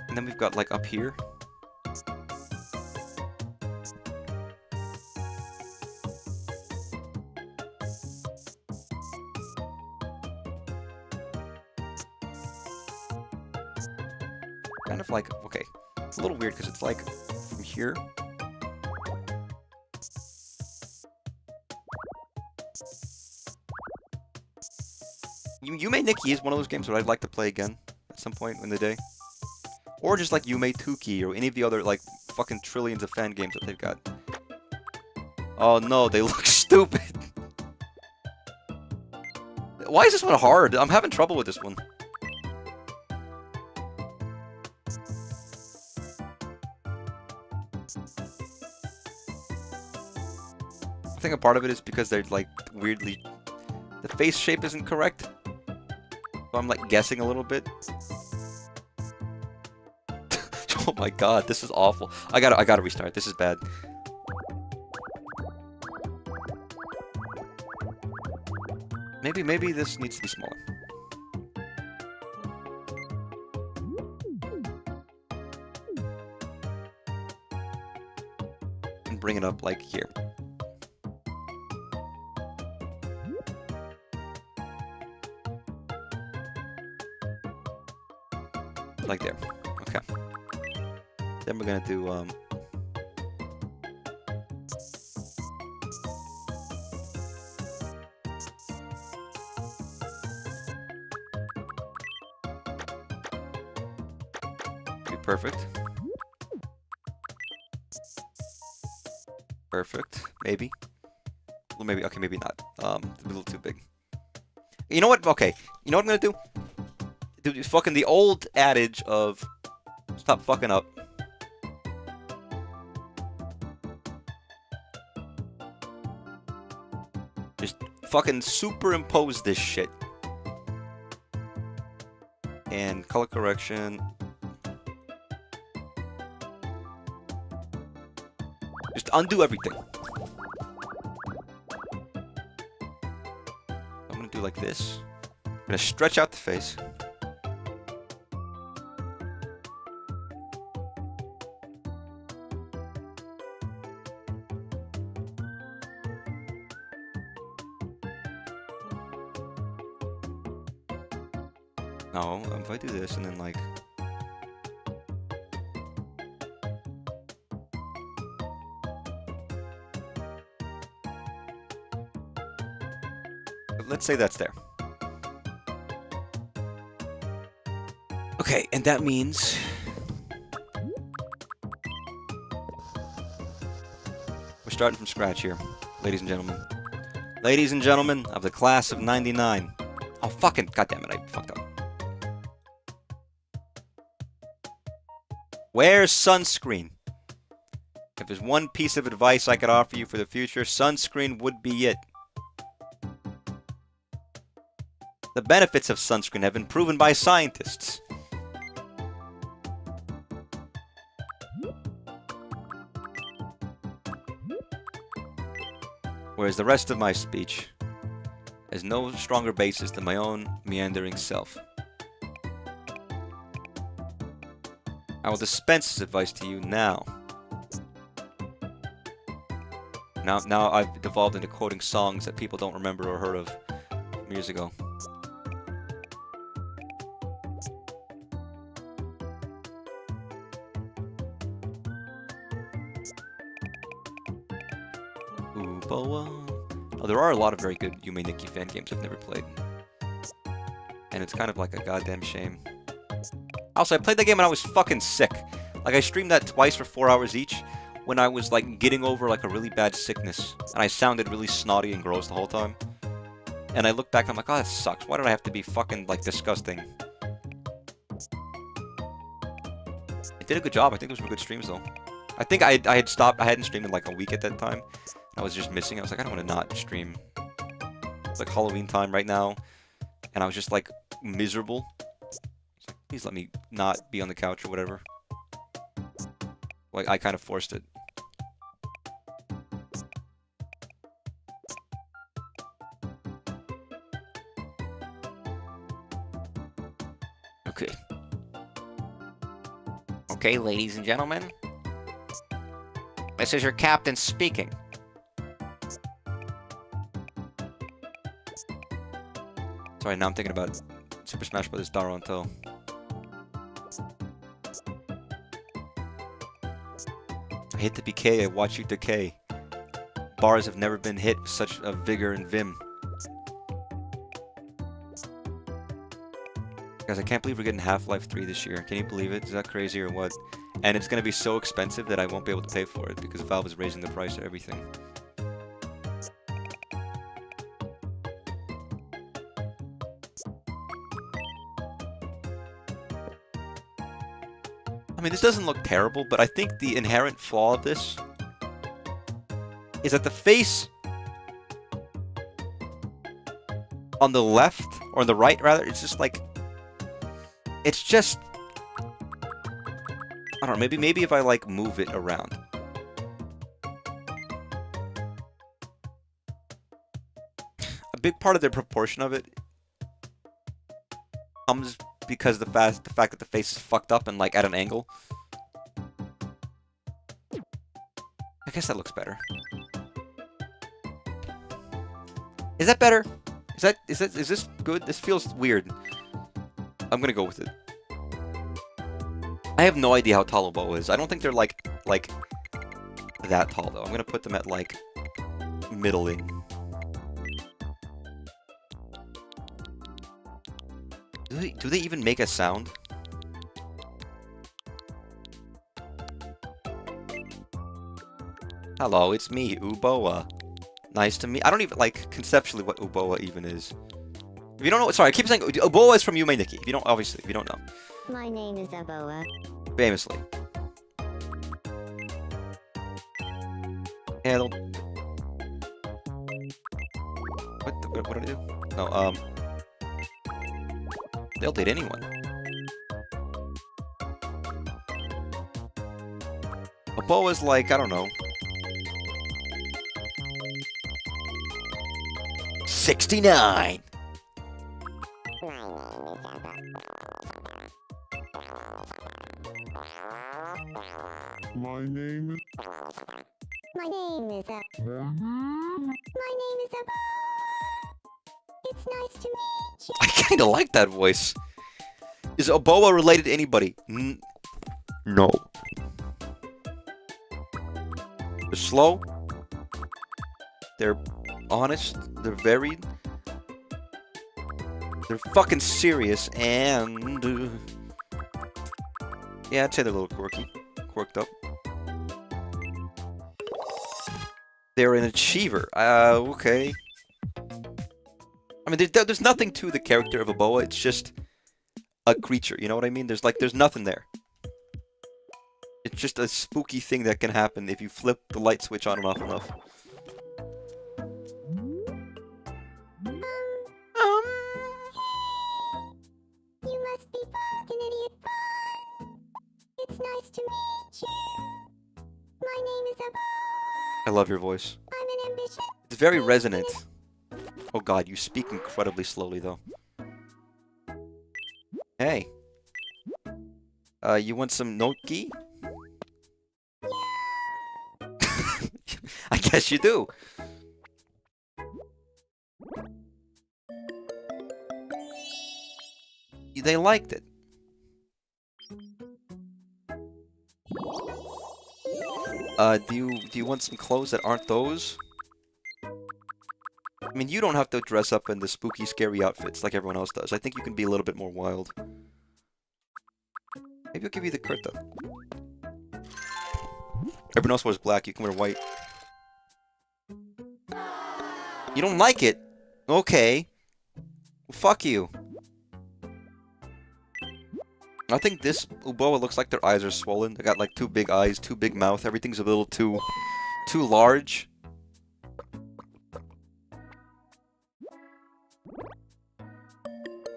And then we've got, like, up here. Kind of like, okay. It's a little weird because it's like from here. Yume Nikki is one of those games that I'd like to play again at some point in the day. Or just like Yume Tuki or any of the other like fucking trillions of fan games that they've got. Oh no, they look stupid. Why is this one hard? I'm having trouble with this one. think a part of it is because they're like weirdly, the face shape isn't correct. So I'm like guessing a little bit. Oh my god, this is awful. I gotta restart. This is bad. Maybe this needs to be smaller. And bring it up like here. Like there. Okay. Then we're gonna do perfect. Perfect. Maybe. Well, maybe. Okay, maybe not. A little too big. You know what? Okay. You know what I'm gonna do? Do fucking the old adage of stop fucking up. Just fucking superimpose this shit. And color correction. Just undo everything. I'm gonna do like this. I'm gonna stretch out the face. No, if I do this and then like... Let's say that's there. Okay, and that means... We're starting from scratch here, ladies and gentlemen. Ladies and gentlemen of the class of 99. Oh, fucking... goddammit, I fucked up. Wear sunscreen. If there's one piece of advice I could offer you for the future, sunscreen would be it. The benefits of sunscreen have been proven by scientists. Whereas the rest of my speech has no stronger basis than my own meandering self. I will dispense this advice to you now. Now I've devolved into quoting songs that people don't remember or heard of from years ago. Ooh, boa. Oh, there are a lot of very good Yume Nikki fan games I've never played. And it's kind of like a goddamn shame. Also, I played that game when I was fucking sick. Like, I streamed that twice for 4 hours each when I was, like, getting over, like, a really bad sickness. And I sounded really snotty and gross the whole time. And I look back, I'm like, oh, that sucks. Why did I have to be fucking, like, disgusting? It did a good job. I think those were good streams, though. I think I had stopped. I hadn't streamed in, like, a week at that time. I was just missing. I was like, I don't want to not stream. It's, like, Halloween time right now. And I was just, like, miserable. Please let me not be on the couch or whatever. Like, I kind of forced it. Okay. Okay, ladies and gentlemen. This is your captain speaking. Sorry, now I'm thinking about Super Smash Bros. Daronto. I hit the PK, I watch you decay. Bars have never been hit with such a vigor and vim. Guys, I can't believe we're getting Half-Life 3 this year. Can you believe it? Is that crazy or what? And it's going to be so expensive that I won't be able to pay for it because Valve is raising the price of everything. I mean, this doesn't look terrible, but I think the inherent flaw of this is that the face on the left, or on the right, rather, it's just like... It's just... I don't know, maybe if I, like, move it around. A big part of the proportion of it comes because the fact that the face is fucked up and, like, at an angle. I guess that looks better. Is that better? Is this good? This feels weird. I'm gonna go with it. I have no idea how tall Oboa is. I don't think they're like that tall though. I'm gonna put them at like middling. Do they even make a sound? Hello, it's me, Uboa. Nice to meet. I don't even like conceptually what Uboa even is. If you don't know, sorry, I keep saying Uboa is from Yume Nikki. If you don't, obviously, if you don't know, My name is Aboa. famously. Yeah, they'll... What did I do? Oh, they'll date anyone. Uboa's like, I don't know, 69. My name is. My name is It's nice to meet you. I kinda like that voice. Is Oboa related to anybody? No. They're slow. They're honest. They're varied. They're fucking serious, and... yeah, I'd say they're a little quirked up. They're an achiever. Okay. I mean, there's nothing to the character of Oboa. It's just a creature. You know what I mean? There's nothing there. It's just a spooky thing that can happen if you flip the light switch on and off enough. You must be fucking idiot fun. It's nice to meet you. My name is I love your voice. I'm an ambitious. It's very resonant. Oh god, you speak incredibly slowly though. Hey. You want some Noki? I guess you do. They liked it. Do you want some clothes that aren't those? I mean, you don't have to dress up in the spooky, scary outfits like everyone else does. I think you can be a little bit more wild. Maybe I'll give you the kurta. Everyone else wears black, you can wear white. You don't like it? Okay. Well, fuck you. I think this Uboa looks like their eyes are swollen. They got like two big eyes, too big mouth. Everything's a little too large.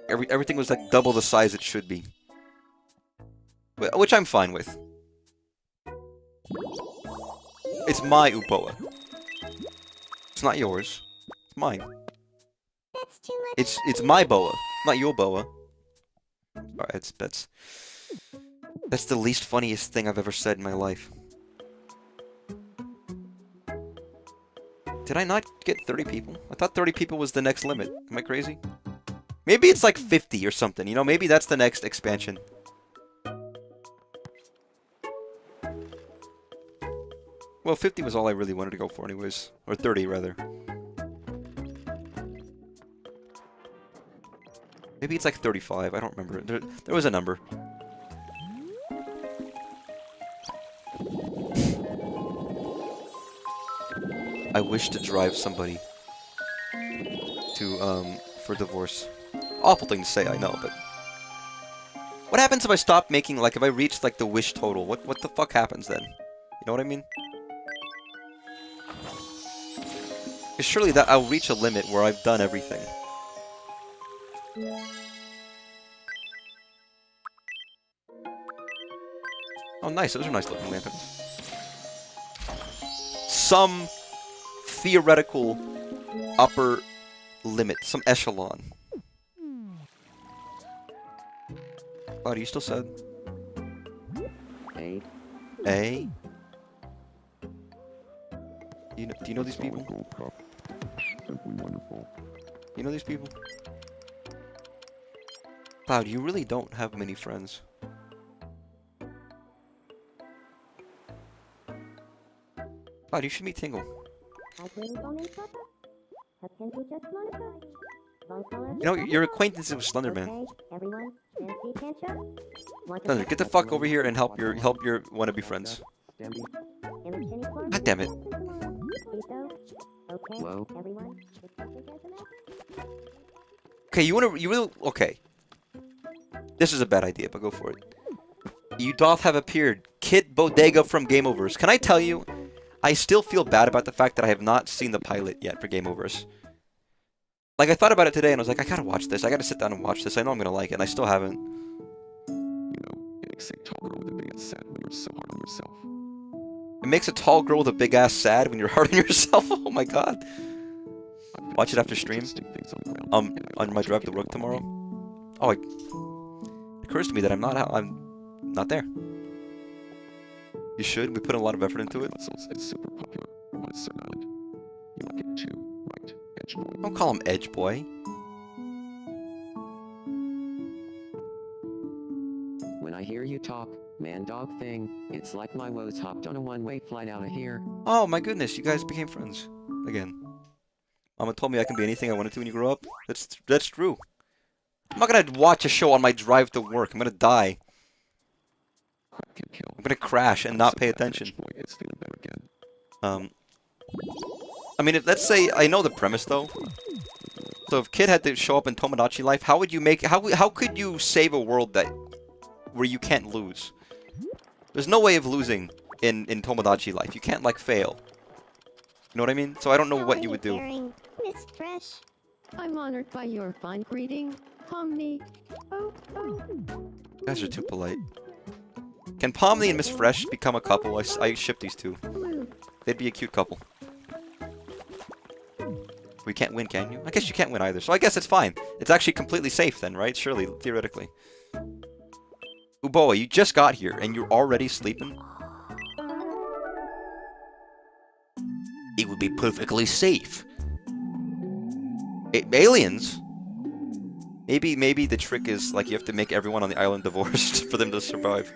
Everything was like double the size it should be. Which I'm fine with. It's my Uboa. It's not yours. It's mine. That's too much. It's my boa, not your boa. Alright, that's the least funniest thing I've ever said in my life. Did I not get 30 people? I thought 30 people was the next limit. Am I crazy? Maybe it's like 50 or something, you know? Maybe that's the next expansion. Well, 50 was all I really wanted to go for anyways. Or 30, rather. Maybe it's like 35, I don't remember. There was a number. I wish to drive somebody to, for divorce. Awful thing to say, I know, but... What happens if I stop making, like, if I reach, like, the wish total? What the fuck happens then? You know what I mean? Because surely that I'll reach a limit where I've done everything. Oh, nice. Those are nice looking lanterns. Some theoretical upper limit, some echelon. Cloud, are you still sad? A. A? Do you know these people? Simply wonderful. You know these people? Cloud, you really don't have many friends. Cloud, you should meet Tingle. You know, your acquaintance with Slenderman. Slender, get the fuck over here and help your wannabe friends. God damn it. Whoa. Okay, you really, okay. This is a bad idea, but go for it. You doth have appeared. Kit Bodega from Game Overs. Can I tell you, I still feel bad about the fact that I have not seen the pilot yet for Game Overs. Like, I thought about it today and I was like, I gotta watch this. I gotta sit down and watch this. I know I'm gonna like it, and I still haven't. You know, it makes a tall girl with a big ass sad when you're so hard on yourself. It makes a tall girl with a big ass sad when you're hard on yourself. Oh my god. Watch it after stream. On my drive to work tomorrow. Oh, it occurs to me that I'm not there. You should. We put a lot of effort into it. It's super popular on a certain island. You like it too, right? Edge boy. Don't call him Edge Boy. When I hear you talk, man-dog thing, it's like my woes hopped on a one-way flight out of here. Oh my goodness, you guys became friends again. Mama told me I can be anything I wanted to when you grow up. That's true. I'm not gonna watch a show on my drive to work. I'm gonna die. Can kill. I'm gonna crash and not pay attention. Edge boy is feeling better again. I mean, let's say I know the premise though. So if Kid had to show up in Tomodachi Life, how would you make? How could you save a world where you can't lose? There's no way of losing in Tomodachi Life. You can't like fail. You know what I mean? So I don't know what you would do. Miss Fresh. I'm honored by your fine greeting, Pomni. Oh. You guys are too polite. Can Pomni and Miss Fresh become a couple? I ship these two. They'd be a cute couple. We can't win, can you? I guess you can't win either, so I guess it's fine. It's actually completely safe then, right? Surely, theoretically. Uboa, you just got here, and you're already sleeping? It would be perfectly safe. Aliens? Maybe the trick is, like, you have to make everyone on the island divorced for them to survive.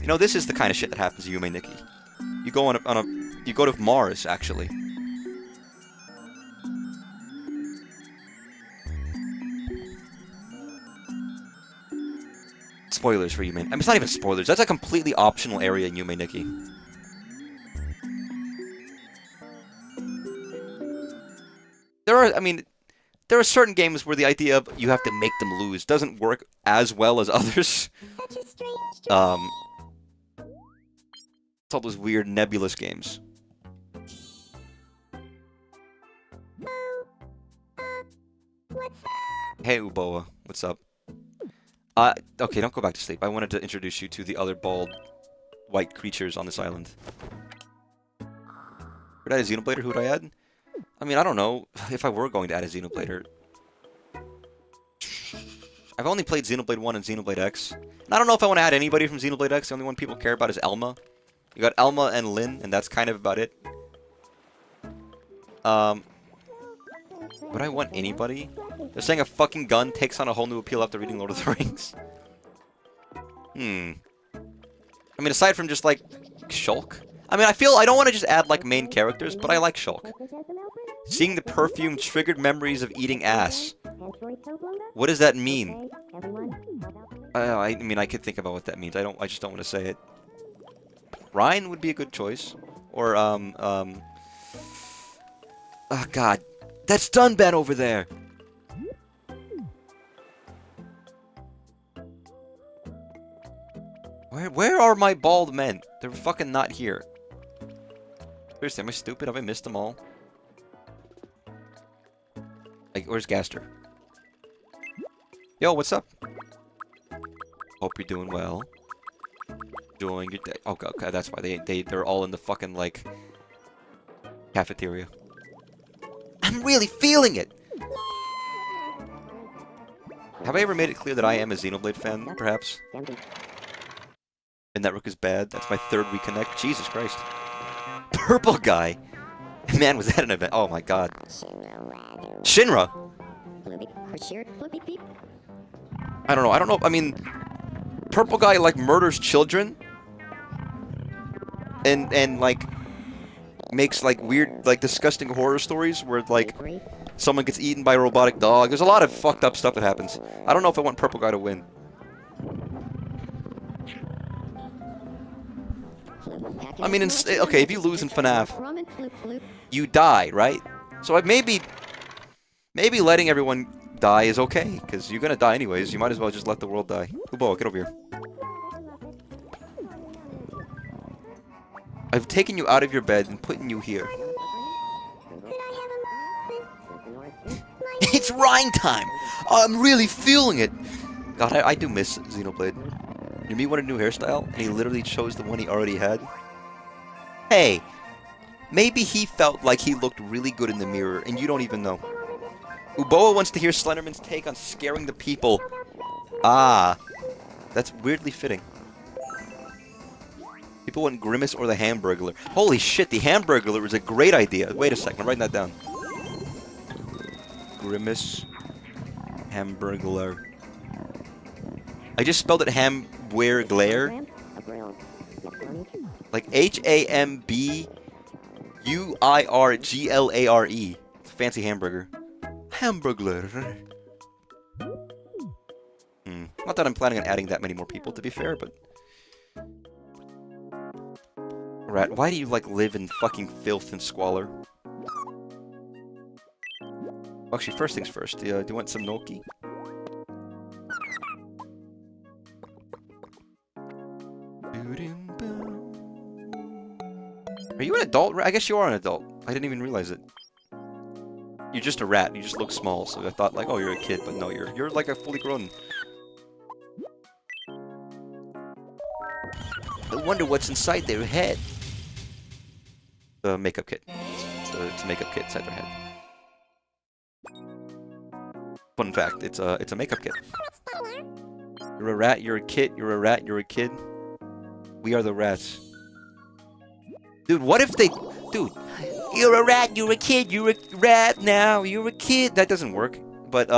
You know, this is the kind of shit that happens to Yume Nikki. You go you go to Mars, actually. Spoilers for Yume. I mean, it's not even spoilers. That's a completely optional area in Yume Nikki. There are certain games where the idea of you have to make them lose doesn't work as well as others. Such a strange It's all those weird nebulous games. What's up? Hey Uboa, what's up? Okay, don't go back to sleep. I wanted to introduce you to the other bald white creatures on this island. Would I add a Xenoblader? Who would I add? I mean, I don't know if I were going to add a Xenoblader. I've only played Xenoblade 1 and Xenoblade X. And I don't know if I want to add anybody from Xenoblade X. The only one people care about is Elma. You got Elma and Lynn, and that's kind of about it. Would I want anybody? They're saying a fucking gun takes on a whole new appeal after reading Lord of the Rings. I mean, aside from just, like, Shulk. I mean, I don't want to just add, like, main characters, but I like Shulk. Seeing the perfume triggered memories of eating ass. What does that mean? I mean, I could think about what that means. I just don't want to say it. Ryan would be a good choice. Or, oh, God. That's Dunban over there! Where are my bald men? They're fucking not here. Seriously, am I stupid? Have I missed them all? Like, where's Gaster? Yo, what's up? Hope you're doing well. Enjoying your day. Oh, okay, that's why they're all in the fucking, like, cafeteria. I'm really feeling it! Have I ever made it clear that I am a Xenoblade fan, perhaps? And Network is bad? That's my third reconnect? Jesus Christ. Purple guy! Man, was that an event? Oh my god. Shinra? I don't know. I don't know. I mean, purple guy, like, murders children? And like, makes, like, weird, like, disgusting horror stories where, like, someone gets eaten by a robotic dog. There's a lot of fucked up stuff that happens. I don't know if I want purple guy to win. I mean, okay, if you lose in FNAF, you die, right? So maybe letting everyone die is okay, because you're gonna die anyways. You might as well just let the world die. Ubo, get over here. I've taken you out of your bed and putting you here. It's Rhine time! Oh, I'm really feeling it! God, I do miss Xenoblade. You meet one a new hairstyle, and he literally chose the one he already had? Hey, maybe he felt like he looked really good in the mirror, and you don't even know. Uboa wants to hear Slenderman's take on scaring the people. Ah, that's weirdly fitting. People want Grimace or the Hamburglar. Holy shit, the Hamburglar is a great idea. Wait a second, I'm writing that down. Grimace, Hamburglar. I just spelled it Hamburglar. Like Hamburglare. It's a fancy hamburger. Hamburglar. Not that I'm planning on adding that many more people, to be fair, but... Rat, why do you, like, live in fucking filth and squalor? Actually, first things first. Do you want some gnocchi? Are you an adult? I guess you are an adult. I didn't even realize it. You're just a rat. You just look small, so I thought, like, oh, you're a kid, but no, you're like a fully grown. I wonder what's inside their head. The makeup kit. It's a makeup kit inside their head. Fun fact, it's a makeup kit. You're a rat, you're a kid, you're a rat, you're a kid. We are the rats. Dude, what if they... Dude, you're a rat, you're a kid, you're a rat now, you're a kid. That doesn't work. But,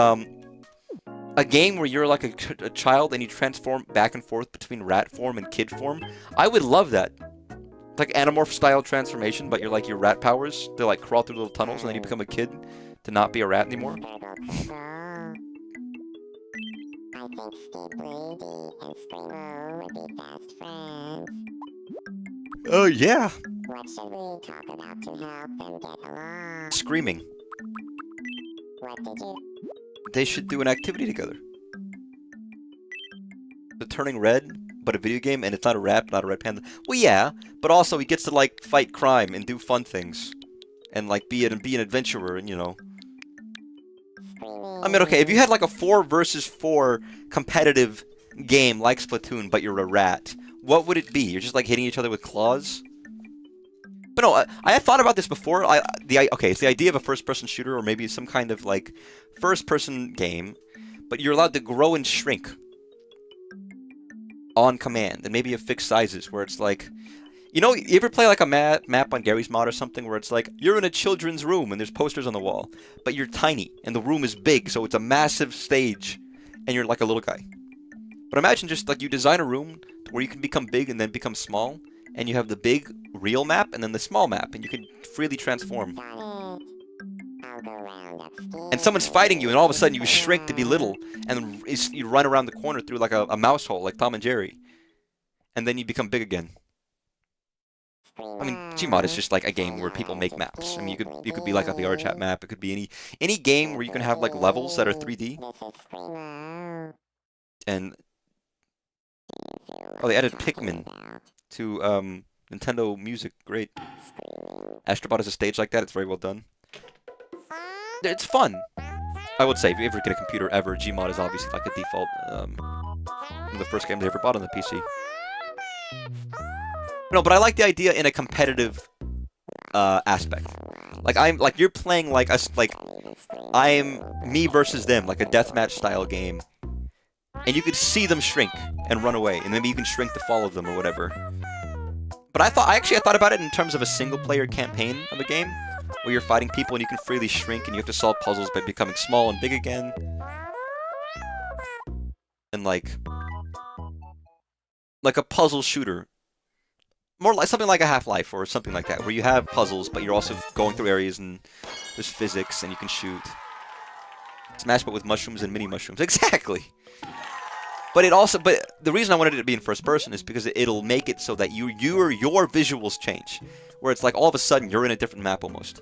a game where you're like a child and you transform back and forth between rat form and kid form, I would love that. It's like Animorph-style transformation, but you're like your rat powers. They like crawl through little tunnels and then you become a kid to not be a rat anymore. I think Steve Brady and Screamo would be best friends. Oh, yeah. What should we talk about to help them get along? Screaming. What did you... They should do an activity together. The Turning Red, but a video game, and it's not a rat, not a red panda. Well, yeah, but also he gets to, like, fight crime and do fun things. And, like, be an adventurer, and, you know... I mean, okay, if you had, like, a 4 versus 4 competitive game like Splatoon, but you're a rat, what would it be? You're just, like, hitting each other with claws? But no, I had thought about this before. Okay, it's the idea of a first-person shooter, or maybe some kind of, like, first-person game, but you're allowed to grow and shrink on command, and maybe you have fixed sizes, where it's like... You know, you ever play, like, a map on Gary's Mod or something, where it's like, you're in a children's room, and there's posters on the wall, but you're tiny, and the room is big, so it's a massive stage, and you're like a little guy. But imagine just, like, you design a room where you can become big and then become small, and you have the big, real map, and then the small map, and you can freely transform. And someone's fighting you, and all of a sudden you shrink to be little, and you run around the corner through, like, a mouse hole, like Tom and Jerry. And then you become big again. I mean, Gmod is just like a game where people make maps. I mean, you could be like a VRChat map. It could be any game where you can have like levels that are 3D. And oh, they added Pikmin to Nintendo Music. Great. Astrobot is a stage like that. It's very well done. It's fun. I would say if you ever get a computer ever, Gmod is obviously like a default. One of the first games I ever bought on the PC. No, but I like the idea in a competitive aspect. Like you're playing like us, like I'm me versus them, like a deathmatch style game, and you could see them shrink and run away, and maybe you can shrink to follow them or whatever. But I thought about it in terms of a single player campaign of a game where you're fighting people and you can freely shrink and you have to solve puzzles by becoming small and big again. And like a puzzle shooter. More like something like a Half-Life or something like that, where you have puzzles, but you're also going through areas and there's physics and you can shoot. Smash, but with mushrooms and mini mushrooms. Exactly. But the reason I wanted it to be in first person is because it'll make it so that your visuals change, where it's like all of a sudden you're in a different map almost.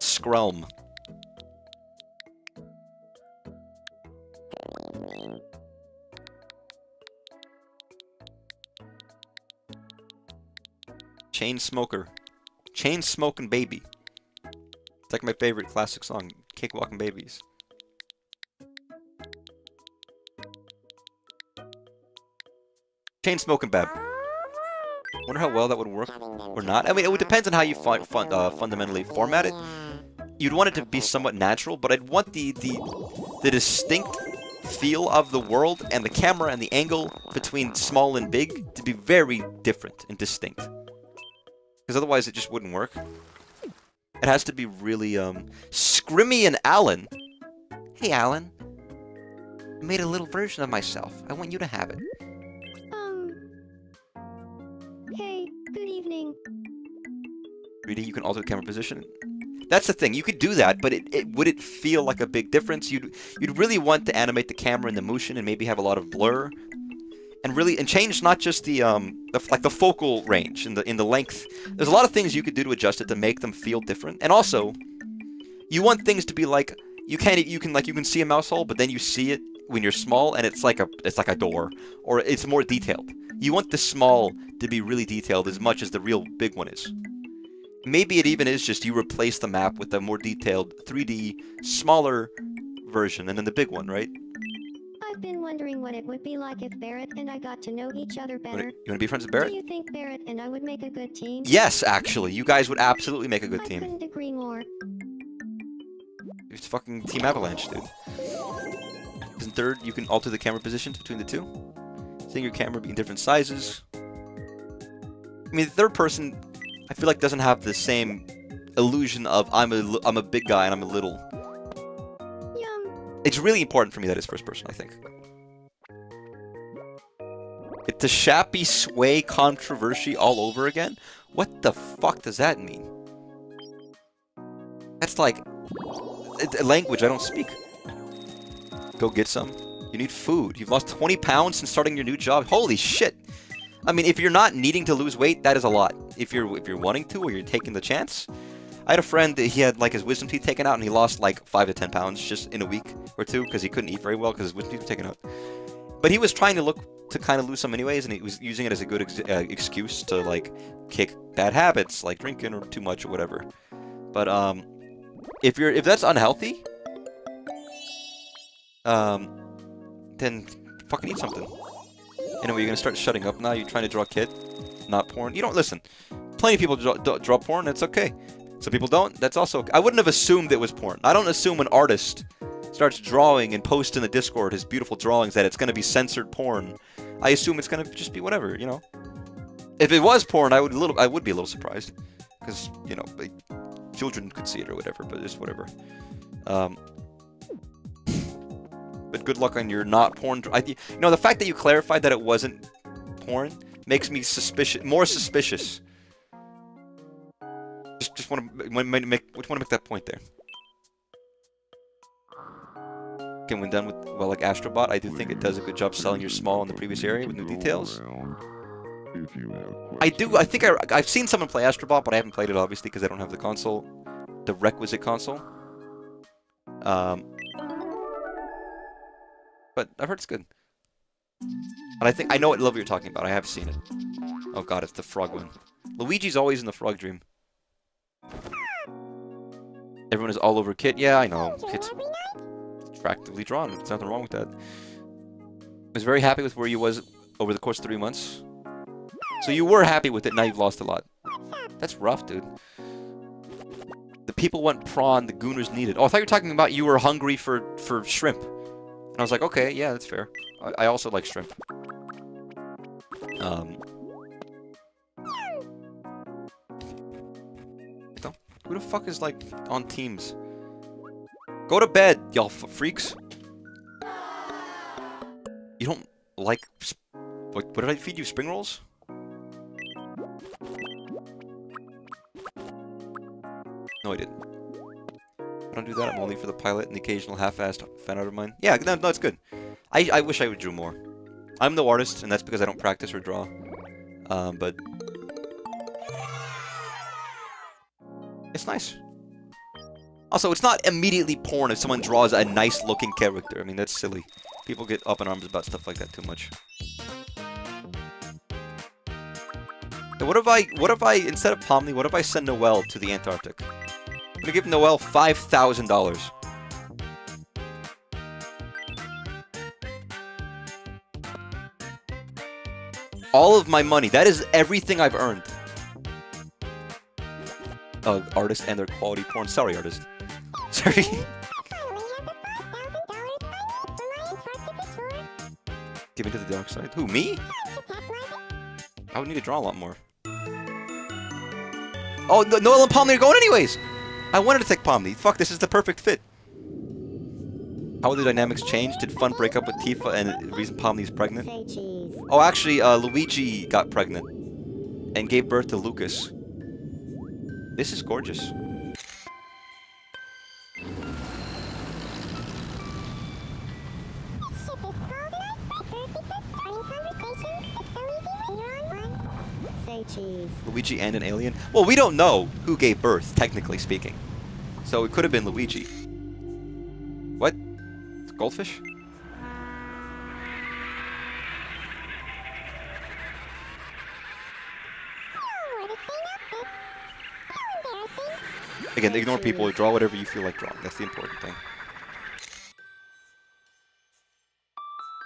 Scrum. Chain Smoker. Chain Smoking Baby. It's like my favorite classic song, Cakewalking Babies. Chain Smoking Bab. Wonder how well that would work or not. I mean, it depends on how you fundamentally format it. You'd want it to be somewhat natural, but I'd want the distinct feel of the world and the camera and the angle between small and big to be very different and distinct. Because otherwise it just wouldn't work. It has to be really, Scrimmy and Alan. Hey, Alan. I made a little version of myself. I want you to have it. Hey, good evening. Really, you can alter the camera position. That's the thing. You could do that, but would it feel like a big difference? You'd really want to animate the camera and the motion and maybe have a lot of blur. And change not just the focal range and the length. There's a lot of things you could do to adjust it to make them feel different. And also, you want things to be like you can see a mouse hole, but then you see it when you're small, and it's like a door, or it's more detailed. You want the small to be really detailed as much as the real big one is. Maybe it even is just you replace the map with a more detailed 3D smaller version, and then the big one, right? I've been wondering what it would be like if Barrett and I got to know each other better. You want to be friends with Barrett? Do you think Barrett and I would make a good team? Yes, actually. You guys would absolutely make a good team. I couldn't agree more. It's fucking Team Avalanche, dude. And third, you can alter the camera position between the two. Seeing your camera be in different sizes. I mean, the third person, I feel like doesn't have the same illusion of I'm a big guy and I'm a little. Yum. It's really important for me that it's first person, I think. It's a Shappy Sway controversy all over again? What the fuck does that mean? That's like a language I don't speak. Go get some. You need food. You've lost 20 pounds since starting your new job. Holy shit. I mean, if you're not needing to lose weight, that is a lot. If you're wanting to, or you're taking the chance. I had a friend that he had like his wisdom teeth taken out, and he lost like 5 to 10 pounds just in a week or two because he couldn't eat very well because his wisdom teeth were taken out. But he was trying to kind of lose some anyways, and he was using it as a good excuse to like kick bad habits like drinking or too much or whatever. But if that's unhealthy, then fucking eat something. Anyway, you're gonna start shutting up now. You're trying to draw a kid, not porn. You don't listen. Plenty of people draw porn. That's okay. Some people don't. That's also okay. I wouldn't have assumed it was porn. I don't assume an artist starts drawing and posts in the Discord his beautiful drawings that it's gonna be censored porn. I assume it's gonna just be whatever, you know. If it was porn, I would be a little surprised, because you know, children could see it or whatever. But just whatever. But good luck on your not porn. You know, the fact that you clarified that it wasn't porn makes me more suspicious. Just want to make that point there. Okay, when done with like Astrobot, I do think it does a good job selling your small in the previous area with new details. I think I've seen someone play Astrobot, but I haven't played it obviously because I don't have the console, the requisite console. But I've heard it's good. And I know what level you're talking about. I have seen it. Oh god, it's the frog one. Luigi's always in the frog dream. Everyone is all over Kit. Yeah, I know. Kit's attractively drawn. There's nothing wrong with that. I was very happy with where you was over the course of 3 months. So you were happy with it, now you've lost a lot. That's rough, dude. The people want prawn, the gooners need it. Oh, I thought you were talking about you were hungry for shrimp. And I was like, okay, yeah, that's fair. I also like shrimp. Who the fuck is, like, on Teams? Go to bed, y'all freaks. You don't like... What did I feed you? Spring rolls? No, I didn't. I don't do that. I'm only for the pilot and the occasional half-assed fan art of mine. Yeah, no, it's good. I wish I would draw more. I'm no artist, and that's because I don't practice or draw. But... It's nice. Also, it's not immediately porn if someone draws a nice-looking character. I mean, that's silly. People get up in arms about stuff like that too much. And what if I, instead of Pomni, what if I send Noelle to the Antarctic? I'm gonna give Noelle $5,000. All of my money. That is everything I've earned. Artist and their quality porn. Sorry, artist. Sorry. Giving to the dark side. Who, me? I would need to draw a lot more. Oh, Noelle and Pomni are going anyways! I wanted to take Pomni. Fuck, this is the perfect fit. How will the dynamics change? Did Fun break up with Tifa and the reason Pomni's pregnant? Say cheese. Oh, actually, Luigi got pregnant. And gave birth to Lucas. This is gorgeous. Say cheese. Luigi and an alien? Well, we don't know who gave birth, technically speaking. So it could have been Luigi. What? Goldfish? Again, ignore people, draw whatever you feel like drawing. That's the important thing.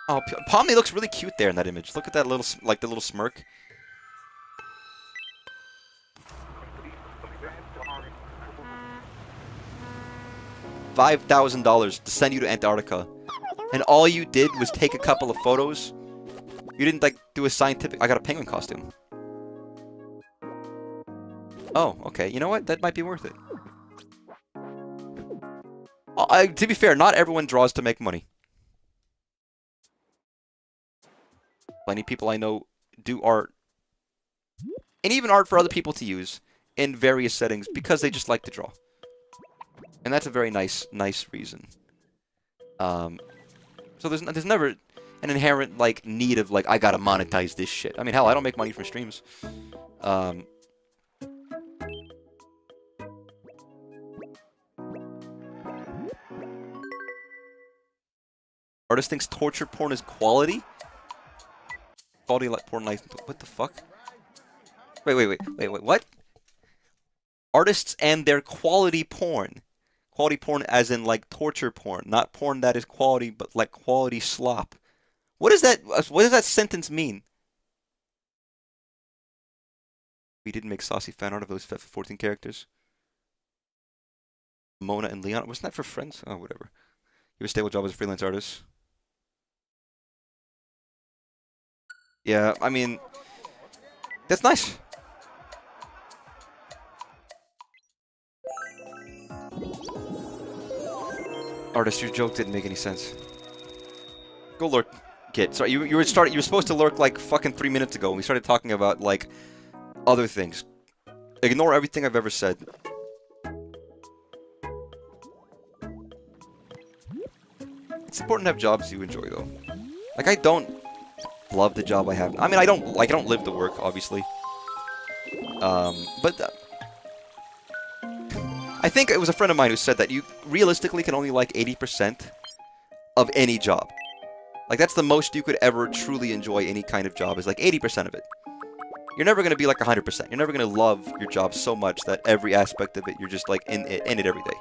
Oh, Pomni looks really cute there in that image. Look at that little, like the little smirk. $5,000 to send you to Antarctica. And all you did was take a couple of photos. You didn't, like, do a scientific... I got a penguin costume. Oh, okay. You know what? That might be worth it. To be fair, not everyone draws to make money. Plenty of people I know do art. And even art for other people to use in various settings because they just like to draw. And that's a very nice reason. So there's never an inherent, like, need of, like, I gotta monetize this shit. I mean, hell, I don't make money from streams. Artist thinks torture porn is quality? Quality like porn life. What the fuck? Wait, what? Artists and their quality porn. Quality porn as in, like, torture porn. Not porn that is quality, but, like, quality slop. What does that sentence mean? We didn't make saucy fan art of those 14 characters. Mona and Leon. Wasn't that for Friends? Oh, whatever. You have a stable job as a freelance artist. Yeah, I mean, that's nice. Artist, your joke didn't make any sense. Go lurk, kid. Sorry, you were supposed to lurk like fucking 3 minutes ago. And we started talking about like other things. Ignore everything I've ever said. It's important to have jobs you enjoy, though. Like, I don't love the job I have. I mean, I don't live the work, obviously. But I think it was a friend of mine who said that you realistically can only like 80% of any job. Like, that's the most you could ever truly enjoy any kind of job, is like 80% of it. You're never gonna be like 100%. You're never gonna love your job so much that every aspect of it, you're just like in it every day.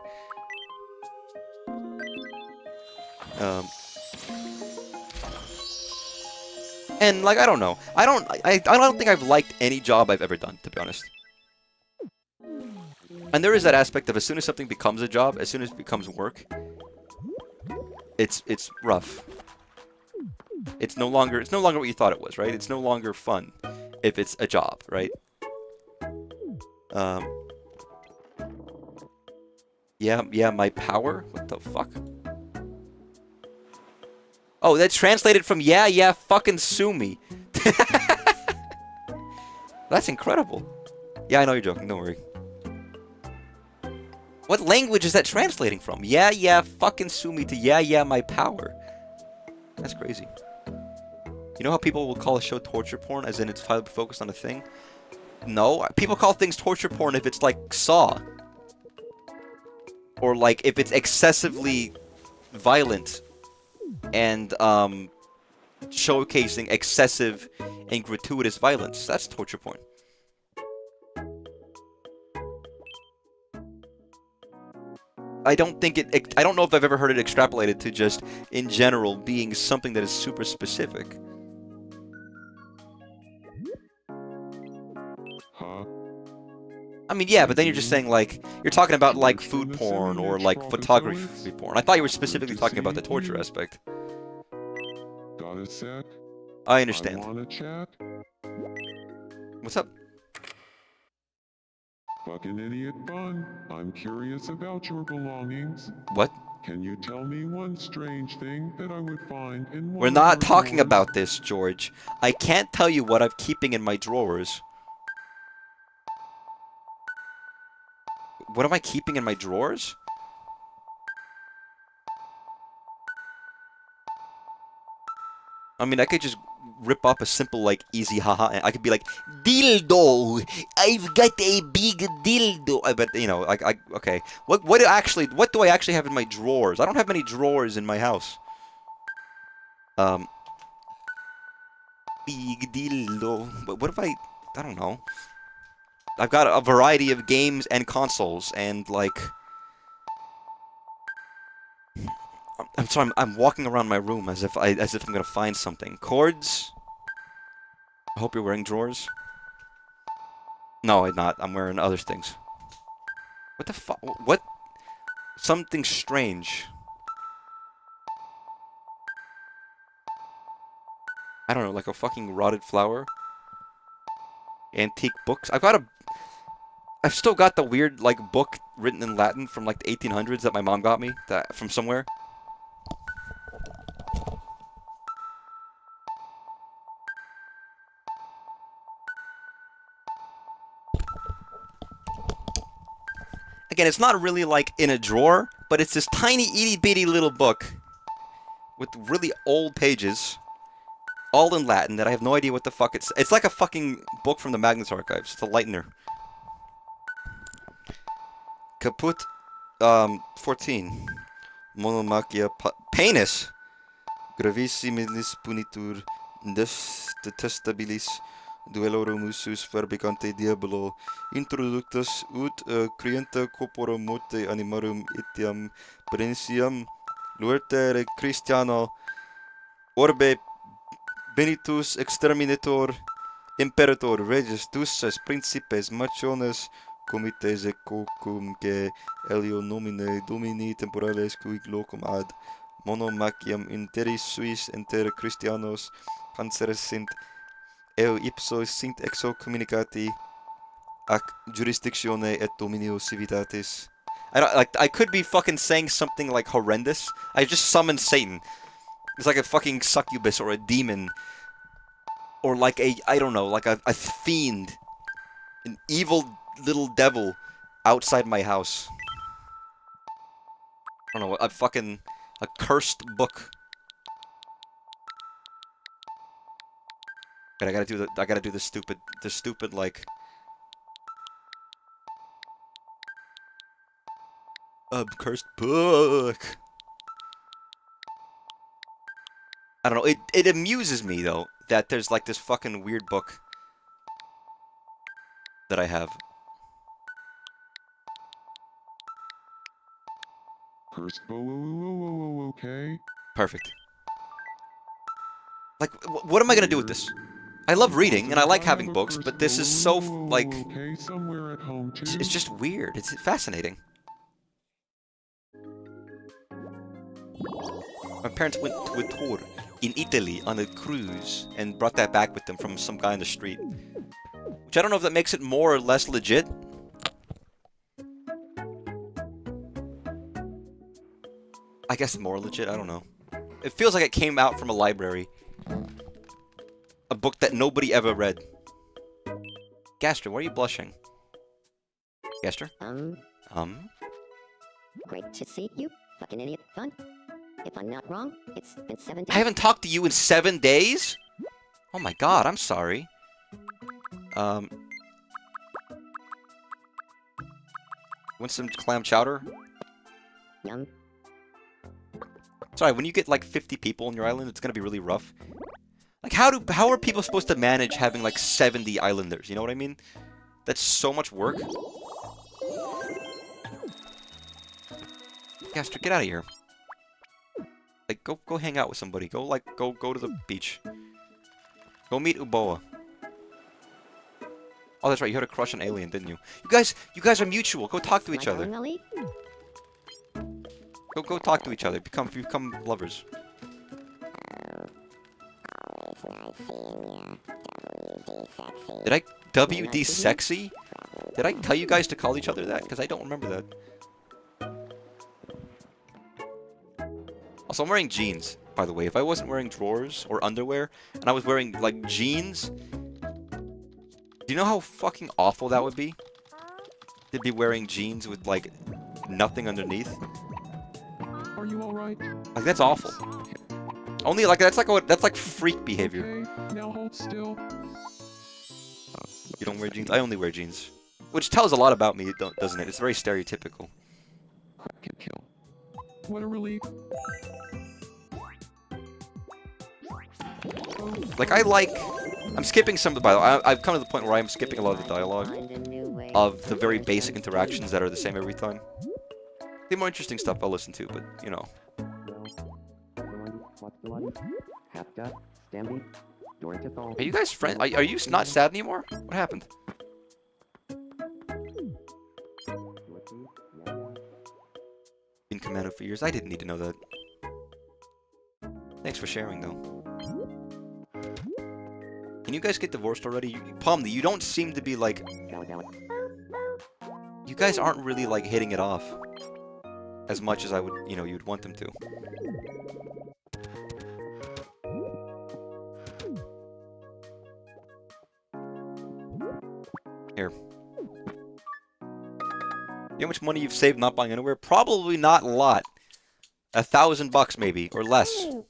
And like I don't know. I don't think I've liked any job I've ever done, to be honest. And there is that aspect of as soon as something becomes a job, as soon as it becomes work, it's rough. It's no longer what you thought it was, right? It's no longer fun if it's a job, right? Yeah, my power? What the fuck? Oh, that's translated from yeah, fucking sue me. That's incredible. Yeah, I know you're joking, don't worry. What language is that translating from? Yeah, fucking sue me to yeah, my power. That's crazy. You know how people will call a show torture porn, as in it's focused on a thing? No, people call things torture porn if it's like Saw. Or like if it's excessively violent and showcasing excessive and gratuitous violence. That's torture porn. I don't think I don't know if I've ever heard it extrapolated to just, in general, being something that is super specific. Huh? I mean, yeah, but then you're just saying, like, you're talking about, like, food porn or, like, photography porn. I thought you were specifically talking about the torture aspect. Got a sec? I understand. I wanna chat? What's up? Fucking idiot bun. I'm curious about your belongings. What? Can you tell me one strange thing that I would find in one We're of not your talking drawers? about this, George. I can't tell you what I'm keeping in my drawers. What am I keeping in my drawers? I mean, I could just rip up a simple, like, easy haha, and I could be like, dildo! I've got a big dildo! But, you know, okay. What do I actually have in my drawers? I don't have many drawers in my house. Big dildo. But what if I don't know. I've got a variety of games and consoles, and, like... I'm walking around my room as if I'm gonna find something. Cords? I hope you're wearing drawers. No, I'm not. I'm wearing other things. What the fuck? What? Something strange. I don't know, like a fucking rotted flower? Antique books? I've still got the weird, like, book written in Latin from, like, the 1800s that my mom got me, from somewhere. Again, it's not really, like, in a drawer, but it's this tiny, itty-bitty little book with really old pages, all in Latin, that I have no idea what the fuck it's like a fucking book from the Magnus Archives. It's a lightener. Caput, 14. Monomachia penis. Gravissimis punitur detestabilis duelorum usus verbicante diabolo introductus ut creenta corpora morte animarum etiam prensiam luertere Christiano orbe benitus exterminator imperator regis tusas principes machones comites ecocum que elio nomine domini temporales cui locum ad monomachiam interis suis inter Christianos canceres sint eo ipso sint exo communicati ac jurisdictione et dominio civitatis. I could be fucking saying something like horrendous. I just summoned Satan. It's like a fucking succubus or a demon. Or like I don't know, like a fiend. An evil little devil outside my house. I don't know, a cursed book. But I gotta do the stupid like cursed book. I don't know. It amuses me though that there's like this fucking weird book that I have. First, whoa, okay. Perfect. Like, what am I gonna do with this? I love reading and I like having books, but this is so like Okay, somewhere at home too. it's just weird. It's fascinating. My parents went to a tour in Italy on a cruise and brought that back with them from some guy on the street. Which I don't know if that makes it more or less legit. I guess more legit, I don't know. It feels like it came out from a library. A book that nobody ever read. Gaster, why are you blushing? Gaster? Great to see you, fucking idiot. Fun. If I'm not wrong, it's been 7 days. I haven't talked to you in 7 days? Oh my god, I'm sorry. Want some clam chowder? Yum. Sorry, when you get like 50 people on your island, it's gonna be really rough. Like, how are people supposed to manage having like 70 islanders? You know what I mean? That's so much work. Gaster, get out of here. Like, go hang out with somebody. Go to the beach. Go meet Uboa. Oh, that's right. You had a crush on Alien, didn't you? You guys are mutual. Go talk to each other. Go talk to each other. Become lovers. Always nice seeing you, WD sexy. Did I WD sexy? Did I tell you guys to call each other that? Because I don't remember that. Also, I'm wearing jeans, by the way. If I wasn't wearing drawers or underwear, and I was wearing, like, jeans... Do you know how fucking awful that would be? To be wearing jeans with, like, nothing underneath? Are you alright? Like, that's awful. Only, like, that's like freak behavior. Okay, now hold still. You don't wear jeans? I only wear jeans. Which tells a lot about me, doesn't it? It's very stereotypical. Can kill. What a relief. Like, I'm skipping some of the dialogue. I've come to the point where I'm skipping a lot of the dialogue of the very basic interactions that are the same every time. The more interesting stuff I'll listen to, but, you know. Are you guys friends? Are you not sad anymore? What happened? Been commando for years. I didn't need to know that. Thanks for sharing, though. Can you guys get divorced already? Pomni, you don't seem to be, like... You guys aren't really, like, hitting it off. As much as I would, you know, you'd want them to. Here. You know how much money you've saved not buying underwear? Probably not a lot. $1,000 maybe, or less. Hey,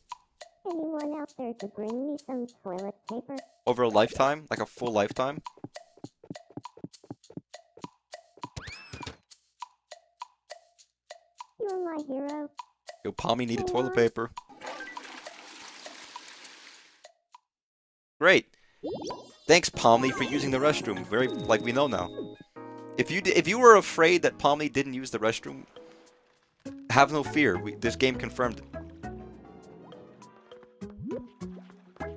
anyone out there to bring me some toilet paper? Over a lifetime? Like a full lifetime? You're my hero. Yo, Pommy needed toilet paper. Great. Thanks, Pomni, for using the restroom. Very, like, we know now. If you were afraid that Pomni didn't use the restroom, have no fear. This game confirmed it.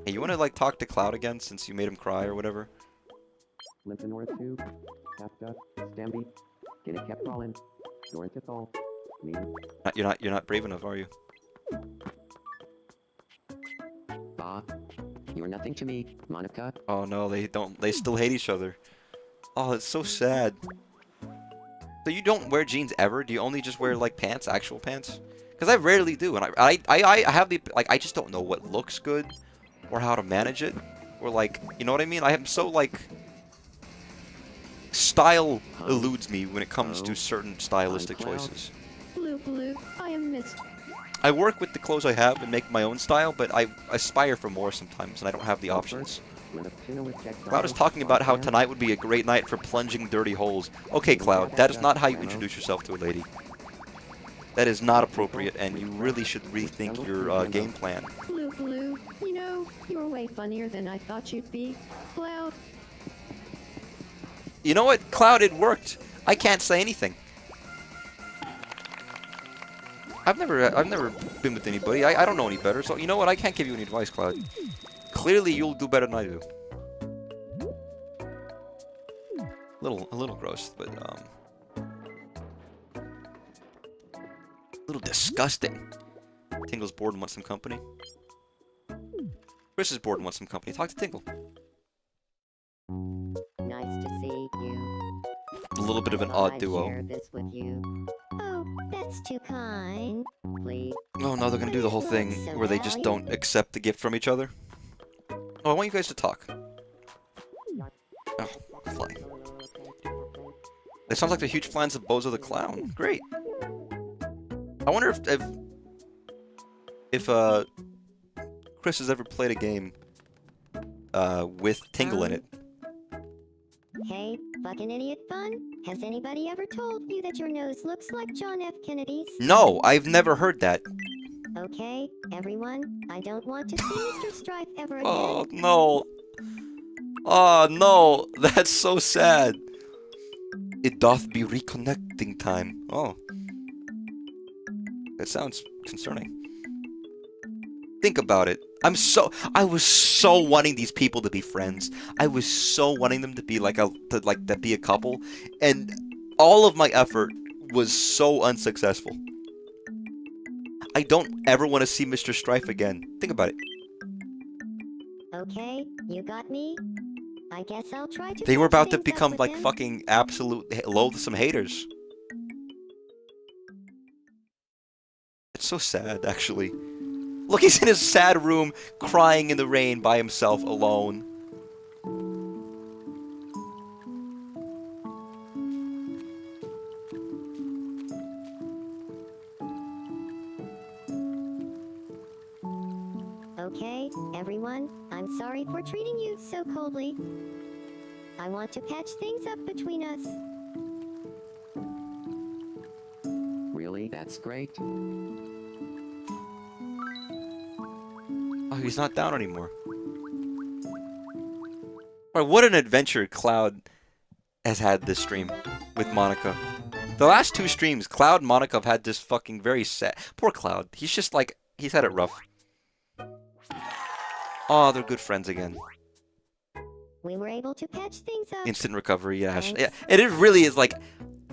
Hey, you want to, like, talk to Cloud again since you made him cry or whatever? Limping north too. Tapped up. Stamby. Get it kept rolling. North to all. Me. You're not brave enough, are you? Bah. You're nothing to me, Monica. Oh no, they still hate each other. Oh, it's so sad. So you don't wear jeans ever? Do you only just wear, like, pants, actual pants? Because I rarely do, and I have the, like, I just don't know what looks good, or how to manage it, or, like, you know what I mean? I am so, like, style eludes me when it comes to certain stylistic choices. Blue, I am missed. I work with the clothes I have and make my own style, but I aspire for more sometimes, and I don't have the options. Cloud is talking about how tonight would be a great night for plunging dirty holes. Okay, Cloud, that is not how you introduce yourself to a lady. That is not appropriate, and you really should rethink your game plan. Blue, you know, you're way funnier than I thought you'd be. Cloud. You know what, Cloud? It worked. I can't say anything. I've never been with anybody. I don't know any better. So you know what? I can't give you any advice, Cloud. Clearly, you'll do better than I do. A little gross, but a little disgusting. Tingle's bored and wants some company. Chris is bored and wants some company. Talk to Tingle. Nice to see you. A little bit of an odd duo. Share this with you. Oh, that's too kind. Please. Oh no, they're gonna do the whole thing where they just don't accept the gift from each other. Oh, I want you guys to talk. Oh, fly. It sounds like they're huge fans of Bozo the Clown. Great. I wonder if Chris has ever played a game with Tingle in it. Hey, fucking idiot fun? Has anybody ever told you that your nose looks like John F. Kennedy's? No, I've never heard that. Okay, everyone, I don't want to see Mr. Strife ever again. Oh no. Oh no, that's so sad. It doth be reconnecting time. Oh. That sounds concerning. Think about it. I was so wanting these people to be friends. I was so wanting them to be to be a couple, and all of my effort was so unsuccessful. I don't ever want to see Mr. Strife again. Think about it. Okay, you got me. I guess I'll try to. They were patch about to things up become with like him. fucking absolute loathsome haters. It's so sad, actually. Look, he's in his sad room, crying in the rain by himself, alone. Okay, everyone, I'm sorry for treating you so coldly. I want to patch things up between us. Really? That's great. Oh, he's not down anymore. Alright, what an adventure Cloud has had this stream with Monica. The last two streams, Cloud and Monica have had this fucking very sad... Poor Cloud. He's just like... He's had it rough. Oh, they're good friends again. We were able to patch things up. Instant recovery, yeah. Thanks. Yeah, and it really is like...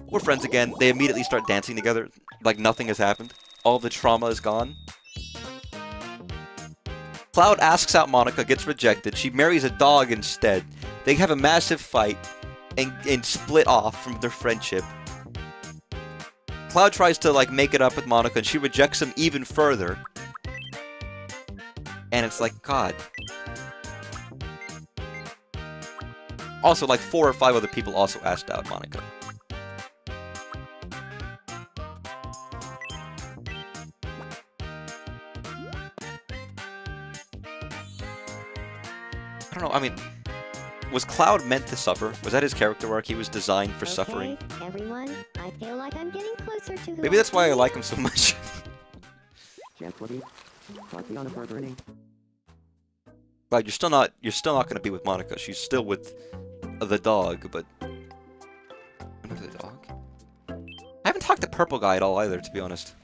We're friends again. They immediately start dancing together. Like nothing has happened. All the trauma is gone. Cloud asks out Monica, gets rejected. She marries a dog instead. They have a massive fight and split off from their friendship. Cloud tries to like make it up with Monica and she rejects him even further. And it's like, God. Also, like 4 or 5 other people also asked out Monica. I don't know, I mean, was Cloud meant to suffer? Was that his character arc? He was designed for suffering? Okay, everyone, I feel like I'm getting closer to who Maybe that's why I like him so much. Gently. Coffee on a burger. Cloud, you're still not gonna be with Monica. She's still with the dog, but... Remember the dog? I haven't talked to Purple Guy at all either, to be honest.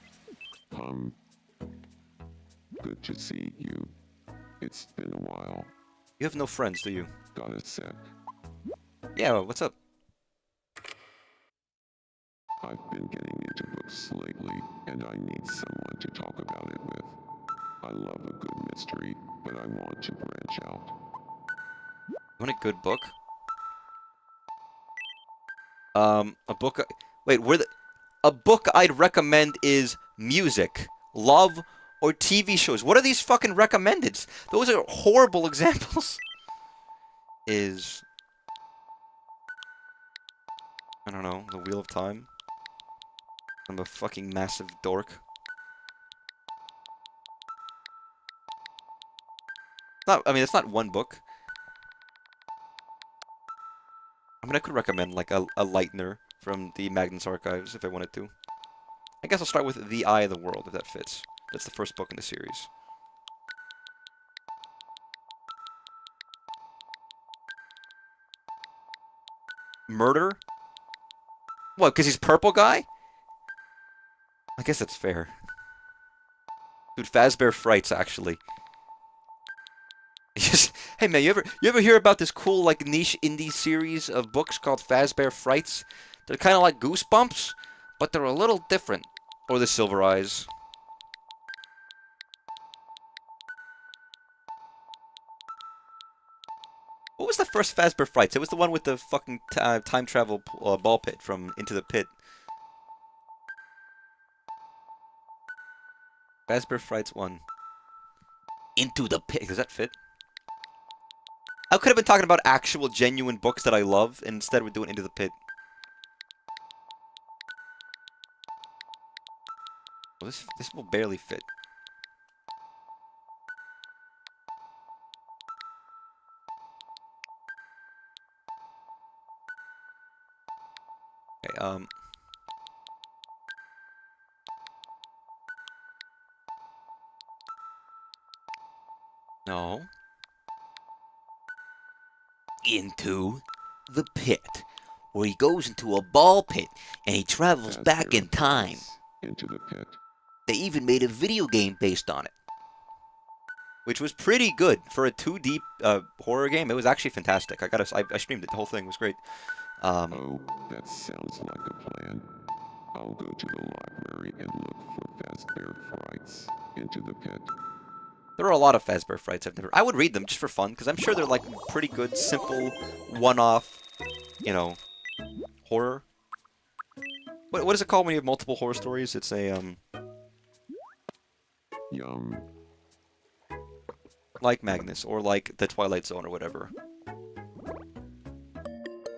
Good to see you. It's been a while. You have no friends, do you? Got a sec. Yeah, well, what's up? I've been getting into books lately, and I need someone to talk about it with. I love a good mystery, but I want to branch out. You want a good book? A book... Wait, a book I'd recommend is music, love, or TV shows. What are these fucking recommendeds? Those are horrible examples. Is... I don't know, The Wheel of Time? I'm a fucking massive dork. I mean, it's not one book. I mean, I could recommend, like, a Lightner from the Magnus Archives, if I wanted to. I guess I'll start with The Eye of the World, if that fits. That's the first book in the series. Murder? What, because he's purple guy? I guess that's fair. Dude, Fazbear Frights, actually. Just, hey man, you ever hear about this cool like niche indie series of books called Fazbear Frights? They're kind of like Goosebumps, but they're a little different. Or the Silver Eyes. What was the first Fazbear Frights? It was the one with the fucking time travel ball pit from Into the Pit. Fazbear Frights 1. Into the Pit. Does that fit? I could have been talking about actual, genuine books that I love, and instead we're doing Into the Pit. Well, this will barely fit. Okay, no. Into the Pit, where he goes into a ball pit, and he travels back in time. Into the Pit. They even made a video game based on it, which was pretty good for a 2D horror game. It was actually fantastic. I streamed it. The whole thing was great. Oh, that sounds like a plan. I'll go to the library and look for Fazbear Frights. Into the Pit. There are a lot of Fazbear Frights I would read them just for fun, because I'm sure they're like pretty good, simple, one-off, you know, horror. What is it called when you have multiple horror stories? It's a Yum. like Magnus or like The Twilight Zone or whatever.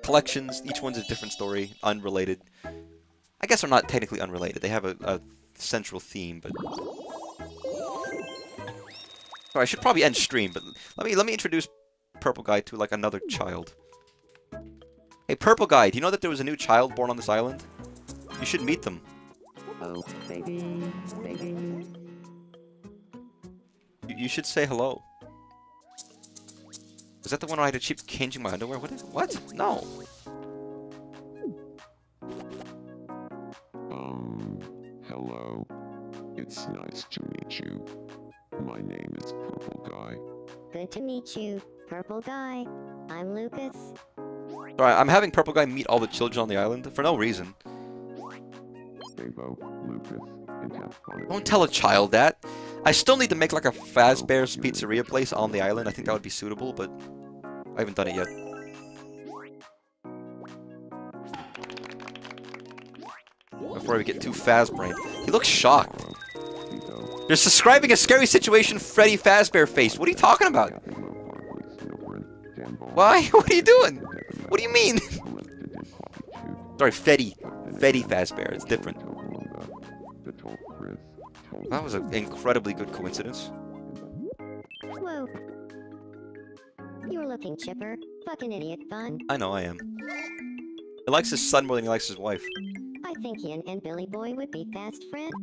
Collections, each one's a different story, unrelated. I guess they're not technically unrelated. They have a central theme, but sorry, I should probably end stream, but let me introduce Purple Guy to like another child. Hey, Purple Guy, do you know that there was a new child born on this island? You should meet them. Oh, baby, baby. You should say hello. Is that the one where I had to keep changing my underwear? What? No. Hello. It's nice to meet you. My name is Purple Guy. Good to meet you, Purple Guy. I'm Lucas. Alright, I'm having Purple Guy meet all the children on the island for no reason. They vote Lucas and have fun. Don't tell a child that. I still need to make like a Fazbear's Pizzeria place on the island. I think that would be suitable, but I haven't done it yet. Before we get too Fazbrained. He looks shocked. You're describing a scary situation Freddy Fazbear faced. What are you talking about? Why? What are you doing? What do you mean? Sorry, Freddy Fazbear. It's different. That was an incredibly good coincidence. Whoa. You're looking chipper. Fucking idiot fun. I know I am. He likes his son more than he likes his wife. I think he and Billy Boy would be fast friends.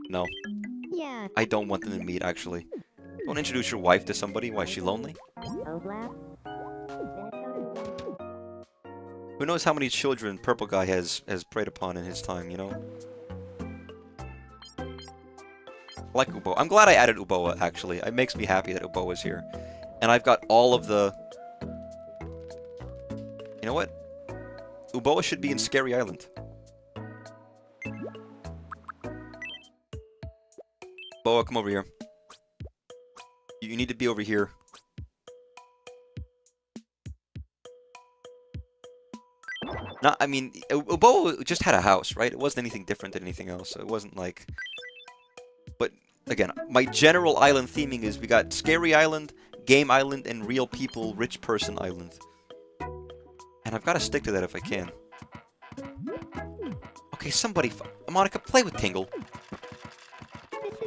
No, Yeah. I don't want them to meet, actually. Don't introduce your wife to somebody. Why, is she lonely? Oblap. Who knows how many children Purple Guy has preyed upon in his time, you know? I like Ubo. I'm glad I added Uboa, actually. It makes me happy that Uboa is here. And I've got all of the... You know what? Uboa should be in Scary Island. Boa, come over here. You need to be over here. No, I mean, Uboa just had a house, right? It wasn't anything different than anything else. It wasn't like... But, again, my general island theming is we got Scary Island, Game Island, and Real People, Rich Person Island. And I've got to stick to that if I can. Okay, somebody... Monica, play with Tingle.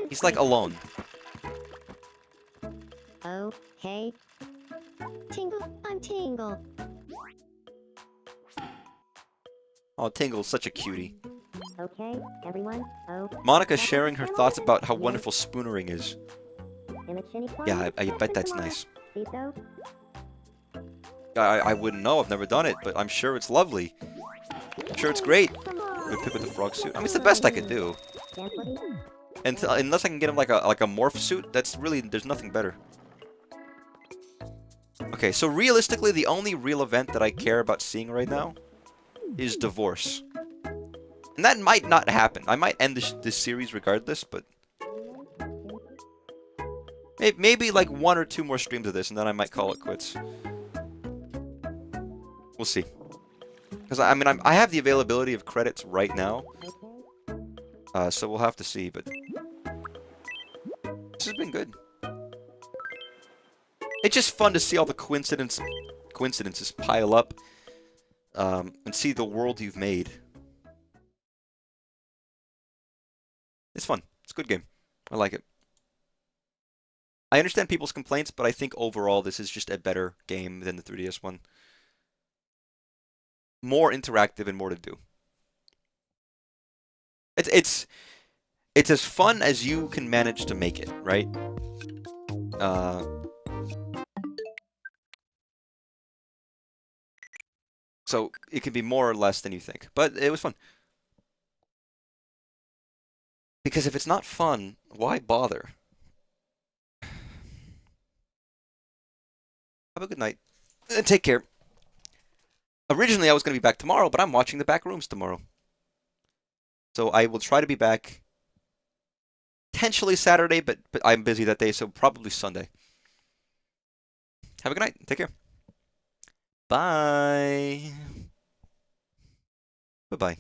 He's like alone. Oh, hey. Tingle, I'm Tingle. Oh, Tingle's such a cutie. Okay, everyone. Oh. Monica's sharing her thoughts about how wonderful spoonering is. Yeah, I bet that's nice. I wouldn't know. I've never done it, but I'm sure it's lovely. I'm sure it's great. With Pip with the frog suit. I mean, it's the best I could do. And unless I can get him like a morph suit, that's really there's nothing better. Okay, so realistically, the only real event that I care about seeing right now is divorce. And that might not happen. I might end this series regardless, but maybe like 1 or 2 more streams of this, and then I might call it quits. We'll see. Because I mean, I have the availability of credits right now, so we'll have to see. But this has been good. It's just fun to see all the coincidences pile up, and see the world you've made. It's fun. It's a good game. I like it. I understand people's complaints, but I think overall this is just a better game than the 3DS one. More interactive and more to do. It's as fun as you can manage to make it, right? So it can be more or less than you think, but it was fun. Because if it's not fun, why bother? Have a good night. Take care. Originally, I was going to be back tomorrow, but I'm watching the back rooms tomorrow. So I will try to be back potentially Saturday, but I'm busy that day, so probably Sunday. Have a good night. Take care. Bye. Bye-bye.